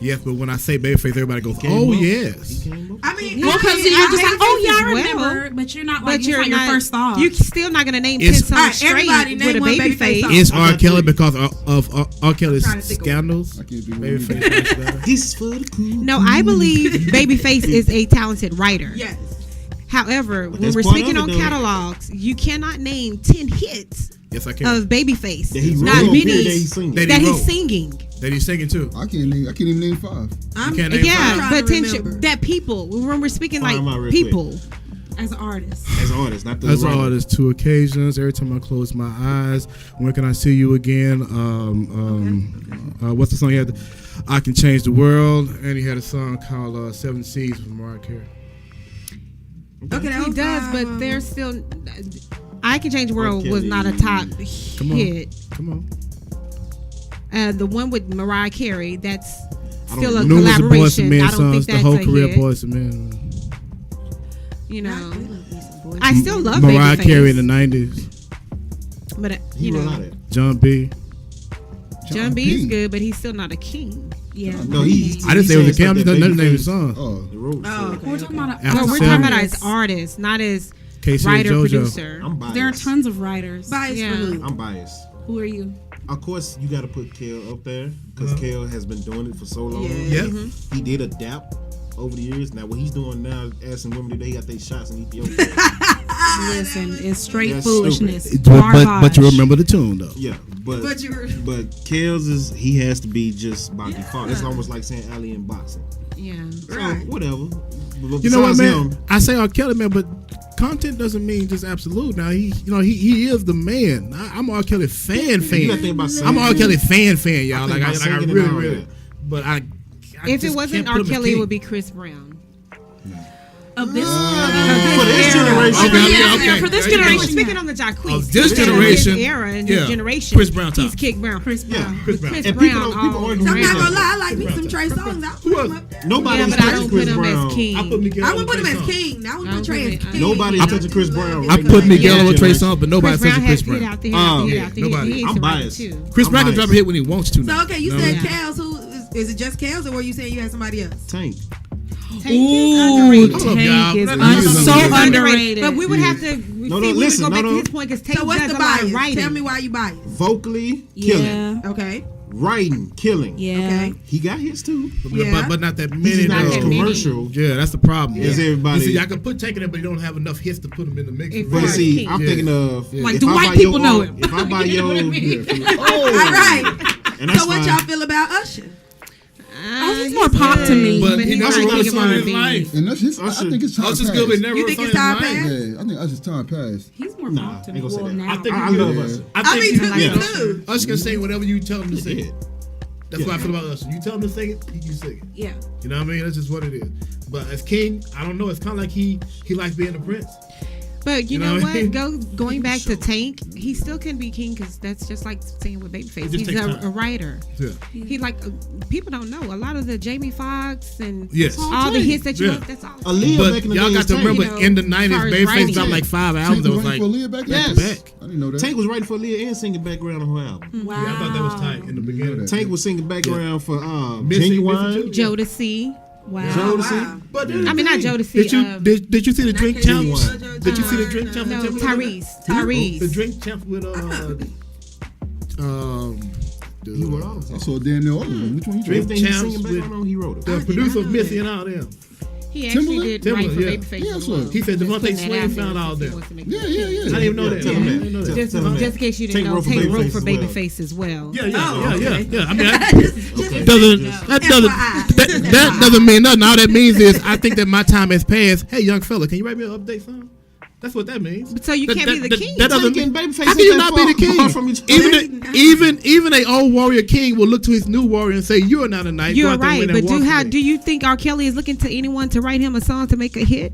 Yes, but when I say Babyface, everybody goes,
came
"Oh
up.
yes."
I mean,
Well, because
I
you're
mean,
just
I
like, oh
think
yeah, I
as well,
remember, but you're not like
But
it's
you're
not
not
your first thought.
You're still not going to name 10
It's-
songs
Alright,
straight
everybody
with
name
a
one
baby
Babyface
face.
song.
Is
I
R.
got
Kelly
three.
because of R. Kelly's
trying to think of
scandals?
I can't do one.
Babyface is better.
This for the cool.
No, I believe Babyface is a talented writer.
yes.
However, when
that's
we're
part
speaking
of
on
it, though.
catalogs, you cannot name 10 hits
Yes, I can.
of Babyface.
That he
Not
wrote,
many
that he sing.
That
that
he
he's
wrote.
singing.
That he's singing too.
I can't even name 5.
I'm,
can't name
Yeah,
trying
but
to
attention
remember.
that people when we're speaking
Fire
like
'em out real
people.
as an artist.
As an artist, not the
As an
writer.
artist, 2 occasions. Every time I close my eyes, when can I see you again? What's the song he had? I Can Change the World, and he had a song called 7 Seas with Mariah Carey.
Okay, that
He
was
does,
five,
but there's still. I Can Change the World was
Kelly.
not a top
Come on.
hit.
Come on.
The one with Mariah Carey, that's still a
Numerous of Boyz
collaboration.
II Men
I don't
songs,
think
the
that's
whole
a
career
hit.
Boyz II Men.
You
God,
know,
we love me some Boyz.
I still love
Mariah
Babyface,
Carey in the 90s.
but
He
you
wrote
know,
all that.
John B.
John B is good, but he's still not a king.
Yeah.
No, he.
I didn't say it was a
sang
camp.
stuff that
Just name the
Babyface
song.
Oh,
wrote,
Oh,
so-
okay.
We're talking about
After
No, we're
Seven.
talking about as artists, not as
Casey
writer
and JoJo.
producer.
I'm biased.
There are tons of writers.
Bias
Yeah.
for who?
I'm biased.
Who are you?
Of course, you got to put Kel up there because Kel has been doing it for so long.
Yeah.
Yep.
He did adapt over the years. Now, what he's doing now, asking women today, he got their shots in Ethiopia.
Listen, it's straight
That's
foolishness.
But you remember the tune though.
Yeah, but
But you were-
Kel's is he has to be just by default. It's almost like saying Ali in boxing.
Yeah.
So
Right.
whatever. But
You know what,
besides
man?
him,
I say R. Kelly, man, but content doesn't mean just absolute. Now he is the man. I'm a R. Kelly fan.
you gotta think about
I'm a R.
singing.
Kelly fan, y'all.
I
Like
think
I
about singing and all
really.
that.
But I
If it
just
wasn't
can't
R.
put him as
Kelly, it
king.
would be Chris Brown.
Of this,
for this generation.
Okay,
yeah,
okay.
for this
There you go.
generation.
Speaking on the Jacquees,
Of this
he's in
generation,
his era and
yeah.
his generation,
Chris Brown
he's
top.
Kick Brown.
Chris Brown.
Chris Brown.
Chris
And
Brown.
people
all
argue
I'm
with
not
around.
gonna lie, I like me some Trey Songz. I'll put him up there.
Nobody's
Yeah, but I
touching
don't
Chris
put him
Brown.
as king.
I put Miguel
I
on
would put him
Trey
as
Songz.
king. Now I would
No,
put Trey as
put it-
king.
Nobody's touching Chris Brown.
I put Miguel
Yeah.
over Trey Songz, but nobody's
Chris Brown
touching
has
Chris
hit
Brown.
after hit after hit
yeah,
after
nobody.
hit. He
I'm
needs to write
biased.
it too.
Chris
I'm
Brown can
biased.
drop a hit when he wants to.
So
Now.
okay, you
know
said
what I mean?
Kels. Who is it? Just Kels, or were you saying you had somebody else?
Tank.
Tank
Ooh,
is underrated.
Hold up,
Tank
y'all.
is
Let me-
so
let me-
underrated.
But we would have to.
No,
we would
listen,
go back
no,
to
no.
his point because Tank
So what's
does
the
a lot of
bias?
writing.
Tell me why you biased.
Vocally, killing.
Yeah.
Okay.
Writing, killing.
Yeah.
Okay.
He got hits too.
Yeah.
But not that
He's
many.
not as
that
though.
many.
commercial
Yeah, that's the problem.
as everybody.
You see, I could put Tank in there, but you don't have enough hits to put him in the mix.
If
But
Right.
see,
King.
I'm
Yeah.
thinking of
Yeah.
Like,
if
do
I
white
buy
people
your
know
art-
him?
If I buy
You know
your,
what I mean?
All right.
and that's
So what
fine.
y'all feel about Usher?
He's more pop to me.
But he
he's
never
not
wrote a
king of
song in his
R&B.
life.
and that's his. I
Usher-
think it's time
Usher's
passed.
good, but he never
You
wrote a
think
song
it's
in his
time
life.
passed?
Yeah, I think Usher's time passed.
He's more
Nah,
pop to
I
me.
ain't gonna say
Well,
that.
now.
I think
I
he's
love
good.
Usher.
I mean,
he's
me
good.
too.
Usher can sing whatever you tell him to sing.
Yeah.
That's what I feel about Usher. You tell him to sing it, he can sing it.
Yeah.
You know what I mean? That's just what it is. But as king, I don't know. It's kind of like he likes being the prince.
But you know what? Going back to Tank, he still can be king because that's just like saying with Babyface. He's a writer. Yeah. He like people don't know a lot of the Jamie Foxx and all the hits that you love. That's all.
But y'all got to remember in the 90s, Babyface dropped like 5 albums. That was like back.
I didn't know that.
Tank was writing for Aaliyah and singing background on her album.
Wow.
Yeah, I thought that was tight in the beginning.
Tank was singing background for Genuine,
Jodeci.
Wow.
Jodeci.
But
I mean, not Jodeci.
Did you see the drink champs? Did you see the drink champs?
No, Tyrese.
The drink champs with
He wrote all of them.
I saw damn near all of them. Which one you
Drink
drink?
Champs singing background on, he wrote it.
The producer of Missy and all them.
He actually did write for Babyface.
Yeah, so
he said Devontae Swing found all them.
Yeah.
I didn't even know that.
Tell him that.
Just in case you didn't know, Tank wrote for Babyface as well.
Yeah. I mean, that doesn't mean nothing. All that means is I think that my time has passed. Hey, young fella, can you write me an update song? That's what that means.
But so you can't be the king.
That doesn't mean
Babyface.
How can you not be the king? Even an old warrior king will look to his new warrior and say, "You are not a knight."
You're right, but do you think R. Kelly is looking to anyone to write him a song to make a hit?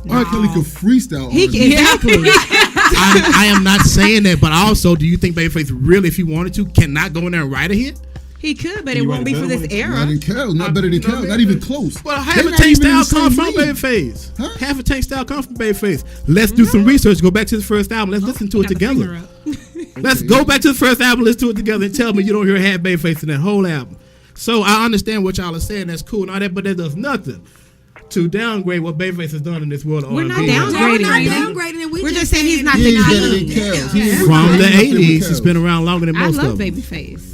R. Kelly could freestyle.
Exactly.
I am not saying that, but also, do you think Babyface really, if he wanted to, cannot go in there and write a hit?
He could, but it won't be for this era.
Not better than Cal. Not even close.
Well, half a Tank style come from Babyface. Huh? Half a Tank style come from Babyface. Let's do some research. Go back to the first album. Let's listen to it together. Let's go back to the first album. Listen to it together and tell me you don't hear half Babyface in that whole album. So I understand what y'all are saying. That's cool and all that, but that does nothing to downgrade what Babyface has done in this world.
We're not downgrading. We're just saying he's not the king.
From the 80s, he's been around longer than most of them.
I love Babyface.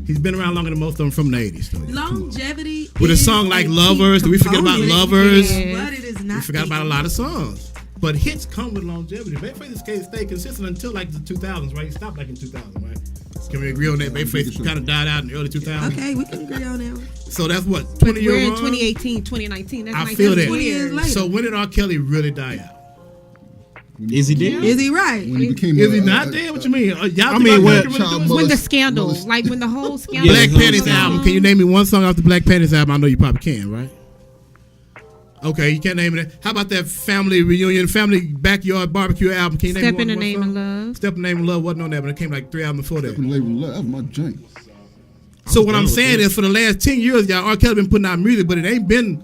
He's been around longer than most of them from the 80s. Though.
Longevity.
With a song like Lovers, do we forget about Lovers?
But it is not.
We forgot about a lot of songs. But hits come with longevity. Babyface can't stay consistent until like the 2000s, right? He stopped like in 2000, right? Can we agree on that? Babyface kind of died out in the early 2000s.
Okay, we can agree on that.
So that's what, 20 years
We're in 2018, 2019. That's
I
like
feel that.
20 years later.
So when did R. Kelly really die out?
Is he dead?
Is he right?
When he became
Is he not dead? What you mean?
I mean,
when the scandal, like when the whole scandal.
Black Panthers album. Can you name me one song off the Black Panthers album? I know you probably can, right? Okay, you can't name it. How about that family reunion, family backyard barbecue album? Can you name
Step
me
in the
one
Name of
song?
Love.
Step in the Name of Love wasn't on that, but it came like 3 albums before that.
Step in the Name of Love. That was my joint.
So what I'm saying is, for the last 10 years, y'all, R. Kelly been putting out music, but it ain't been,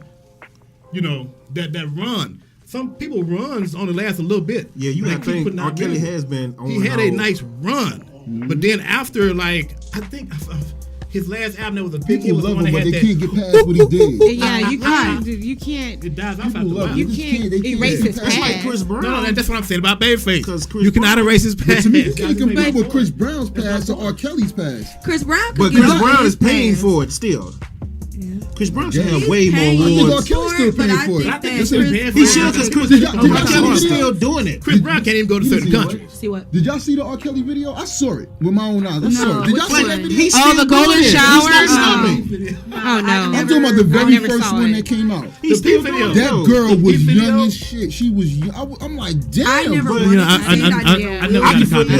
that run. Some people runs only last a little bit.
Yeah, you got to think R. Kelly has been on.
He had a nice run, but then after, I think his last album that was a big hit
People
was the
love
one
him,
that
but
had
they
that.
can't get past what he did.
Yeah, you can't.
It dies off
People
after a
love
while.
him.
You
They
can't
can't
erase his
get
It's
past.
like Chris Brown.
No, that's what I'm saying about Babyface.
'Cause Chris
You cannot
Brown-
erase his
But
past.
to me, you can't compare with Chris Brown's past to R. Kelly's past.
Chris Brown.
But Chris Brown is paying for it still. Chris Brown should have way more
I think R.
awards.
Kelly's still paying for it.
I think
Yes,
he's
sir.
paying for
He
it.
should, because Chris
Did y'all see
Brown
the
is
video?
still doing it.
Chris Brown can't even go to
You
certain
see what?
countries.
See what?
Did y'all see the R. Kelly video? I saw it with my own eyes. I saw it. Did y'all see that video?
He's
Oh,
still
the golden
doing it.
shower?
He's not stopping.
Oh no!
I'm talking about the very
never
first
saw
one
it.
that came out.
He's still
video.
doing it.
That girl
The
was
video?
young as shit. She was young. I'm like, damn.
I never
bro.
wanted to see
I
that.
never got a copy of
I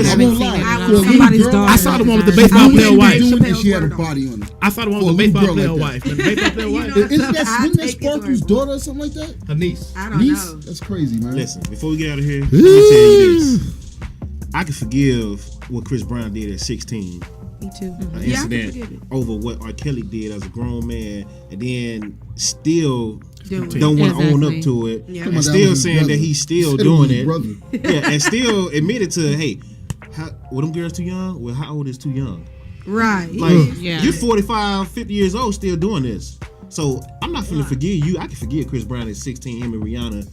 that.
won't lie.
I
For a
was
little
somebody's
girl,
daughter.
I saw the one with the
I
baseball
wouldn't
player
be
wife.
doing it. She had a
Chappelle's
body on her.
I saw the one
For
with
a
the baseball
little girl
player
like
wife. The baseball player
You
wife.
know-
Wasn't that
I take it
Sparkle's
for-
daughter or something like that?
Her niece.
I don't
Niece?
know.
That's crazy, man.
Listen, before we get out of here, let me tell you this. I can forgive what Chris Brown did at 16.
Me too.
An
Yeah, I can forgive
incident
it.
over what R. Kelly did as a grown man, and then still
Doing it.
don't want to own
Exactly.
up to it,
Yeah.
Come on,
and
that
still
was his
saying
brother.
that he's still
Said it was
doing
his
it.
brother.
Yeah, and still admitted to, hey, were them girls too young? Well, how old is too young?
Right.
Like,
Yeah.
you're 45, 50 years old still doing this. So I'm not finna forgive you. I can forgive Chris Brown at 16, him and Rihanna.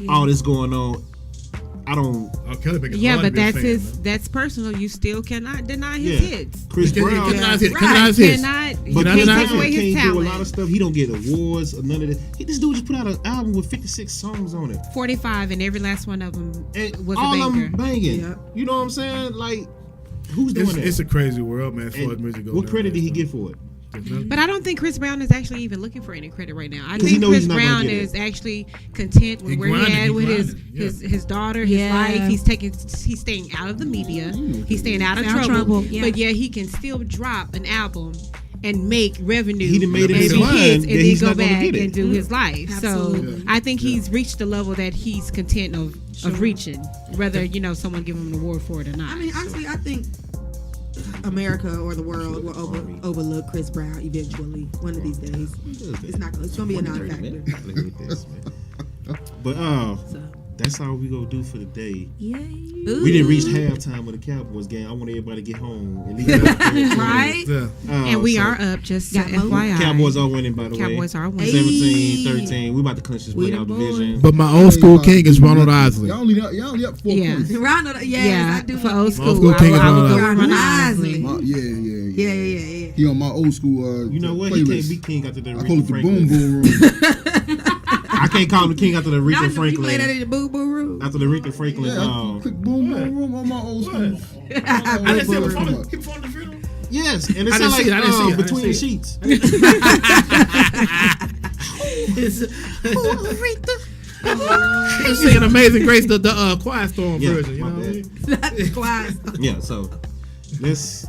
All this going on. I don't.
R. Kelly making
Yeah,
hard to
but
be a
that's
fan,
his.
man.
That's personal. You still cannot deny his
Yeah.
hits.
Chris
He
Brown.
cannot hit.
Right.
Cannot hit.
Cannot.
But
You
Chris
can't
Brown
take away his
can't do a lot
talent.
of stuff. He don't get awards or none of that. This dude just put out an album with 56 songs on it.
45, and every last one of them
And
was
all
a
of
banger.
them banging.
Yeah.
You know what I'm saying? Like, who's doing that?
It's a crazy world, man. As far as
And
music goes.
what credit did he get for it?
But I don't think Chris Brown is actually even looking for any credit right now. I
'Cause he
think
know
Chris
he's not gonna
Brown
get it.
is actually content with
He
where
grinding,
he at
he
with
grinding,
his daughter, his
Yeah.
life. He's staying out of the media. He's staying out of
Out of
trouble.
trouble, yeah.
But yeah, he can still drop an album and make revenue.
He done made it
and
his
be
mind
hits,
that
and then
he's
go
not gonna
back
get it.
and do his life.
Absolutely.
So I think he's reached the level that he's content of reaching, whether someone give him an award for it or not.
I mean, honestly, I think America or the world will overlook Chris Brown eventually. One of these days, it's not. It's gonna be a non-factor.
But
So.
that's all we gonna do for the day.
Yay.
We didn't reach halftime of the Cowboys game. I want everybody to get home and leave it out there.
Right?
Yeah.
and we are up, just FYI.
Cowboys are winning, by the way.
Cowboys are winning.
17-13. We about to clinch this playoff division.
But my old school king is Ronald Isley.
Y'all only up 4
Yeah.
points.
Ronald,
Yeah,
I do.
for old school,
Old school king is
I would
Ronald
go Ronald
Isley.
Isley.
Yeah.
Yeah.
He on my old school
You know what? He
playlist.
can't be king after the
I call
Aretha
it the
Franklin.
boom boom room.
I can't call him king after the Aretha
You play that
Franklin.
in the boo boo room.
After the Aretha Franklin.
Yeah, quick boom boom room on my old school.
I didn't see him before the funeral.
Yes, and it
I
sounds
didn't see it, I
like
didn't see it, I
between the
didn't see
sheets.
He's singing Amazing Grace, the Quiet Storm
Yeah,
version. You
my
know what I mean?
Not the quiet.
Yeah, so let's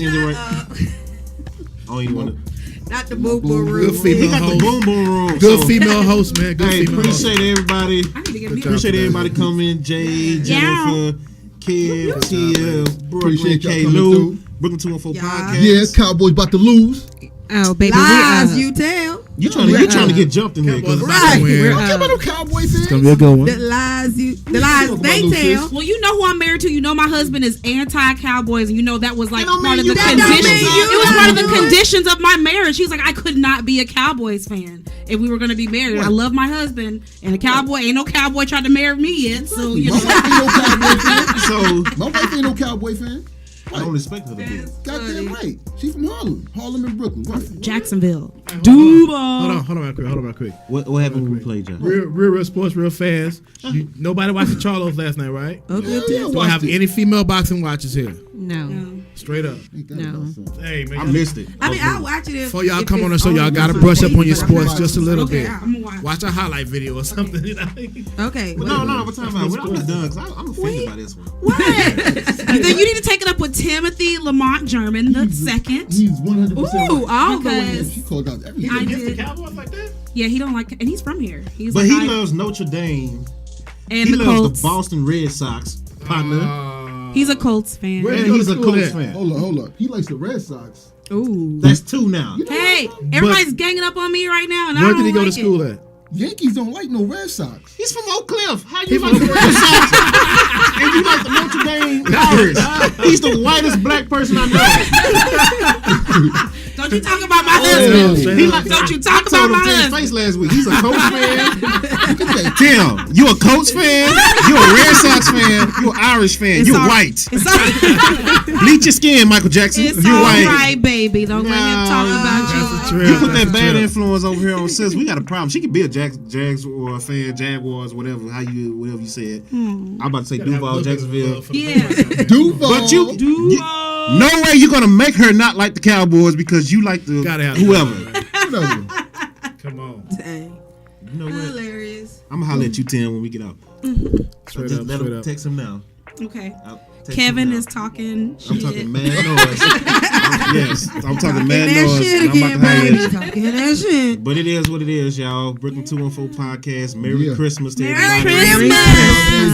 end it right. I don't even want to.
Not the boo boo
Good
room.
He
female
got the
host.
boom boom room.
Good
so,
female host, man. Good
Hey,
female host.
appreciate everybody.
I need to get me
Appreciate everybody coming. Jay, Jennifer, Kev, Tia, Brooklyn,
Appreciate y'all
K.
coming
Lou,
through.
Brooklyn 214
Yeah.
podcast.
Yeah, Cowboys about to lose.
Oh, baby,
Lies
we
you tell.
You trying to get jumped in here?
Cowboys
'cause
about to
Right.
win.
We're
Don't care
up.
about no Cowboy fans.
It's gonna be a good one.
The lies they tell.
Well, you know who I'm married to. You know my husband is anti-Cowboys, and you know that was like
That don't
part of
mean
the
you
don't
conditions.
mean you
It was part of the
don't do it.
conditions of my marriage. He's like, I could not be a Cowboys fan if we were going to be married. I love my husband, and a cowboy ain't no cowboy tried to marry me yet. So you
My
know,
wife ain't no Cowboy fan.
So
My wife ain't no Cowboy fan.
I don't expect her to be.
Goddamn right. She from Harlem and Brooklyn. Right.
Jacksonville.
Hold on real quick.
What happened when we played, John?
Real sports, real fast. Nobody watched the Charlos last night, right?
Okay.
Do I have any female boxing watchers here?
No.
Straight up.
No.
Hey, man.
I missed it.
I mean, I'll watch it if.
Before y'all
if
come on the
it's
show, y'all gotta
on
brush up
TV,
on your
but I'm
sports
not-
just a little
Okay,
bit.
I'm gonna watch.
Watch a highlight video or something. You know?
Okay.
No, we're talking about. I'm not done because I'm offended by this one.
What? Then you need to take it up with Timothy Lamont German the second.
He's 100%.
Ooh, all the
Because-
ways.
She called out everything.
I did.
Cowboys like that?
Yeah, he don't like, and he's from here. He's
But
like,
he loves Notre Dame.
and
He
the
loves
Colts.
the Boston Red Sox partner.
He's a Colts fan.
Where-
And
go to
he's a
school
Colts
at?
fan.
Hold up. He likes the Red Sox.
Ooh.
That's two now.
Hey, everybody's ganging up on me right now, and I
Where
don't
did he go
like
to school
it.
at?
Yankees don't like no Red Sox.
He's from Oak Cliff. How you like the Red Sox? And you like the Notre Dame Pirates? He's the whitest black person I know.
Don't you talk about my husband.
He like,
Don't you talk
I told
about my
him to his
husband.
face last week. He's a Colts fan. Damn, you a Colts fan? You a Red Sox fan? You an Irish fan?
It's
You
all-
white?
It's all,
Bleach your skin, Michael Jackson.
it's
You
all
white.
right, baby. Don't let him talk about you.
That's a trip.
You put
That's
that
a
bad
trip.
influence over here on sis. We got a problem. She could be a Jags or a fan, Jaguars, whatever you said. I'm about to say Duval, Jacksonville.
Yeah.
Duval.
But you, no way you're gonna make her not like the Cowboys because you like the
Gotta have
whoever.
Whatever.
Come on.
Dang.
You know what?
Hilarious.
I'm gonna holler at you, Tim, when we get out.
Straight
Just
up,
let
straight
him
up.
text him now.
Okay.
I'll text
Kevin
him now.
is talking
I'm
shit.
talking mad noise. Yes, I'm talking mad
that
noise.
shit
and I'm
again,
about to holler
baby.
at you.
Talking that shit.
But it is what it is, y'all. Brooklyn 214 podcast. Merry
Yeah.
Christmas to
Merry
everybody.
Christmas.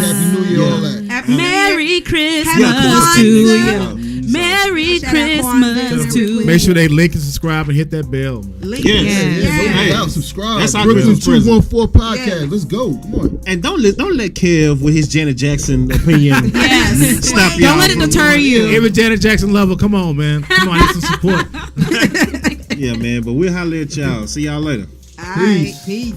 Happy New Year, all that.
Happy
Merry Christmas
Yeah,
to
yeah.
you. Merry
Shout out Kwanzaa.
Christmas to
Make sure they like and subscribe and hit that bell, man.
Link.
Yes.
Yeah.
Hey,
Hey, subscribe.
that's our
Brooklyn
Christmas present.
214 podcast.
Yeah.
Let's go. Come on.
And don't let Kev with his Janet Jackson opinion
Yes.
stop y'all.
Don't let it
from-
deter you.
Every Janet Jackson lover, come on, man. Come on, get some support.
Yeah, man. But we'll holler at y'all. See y'all later.
All right. Peace.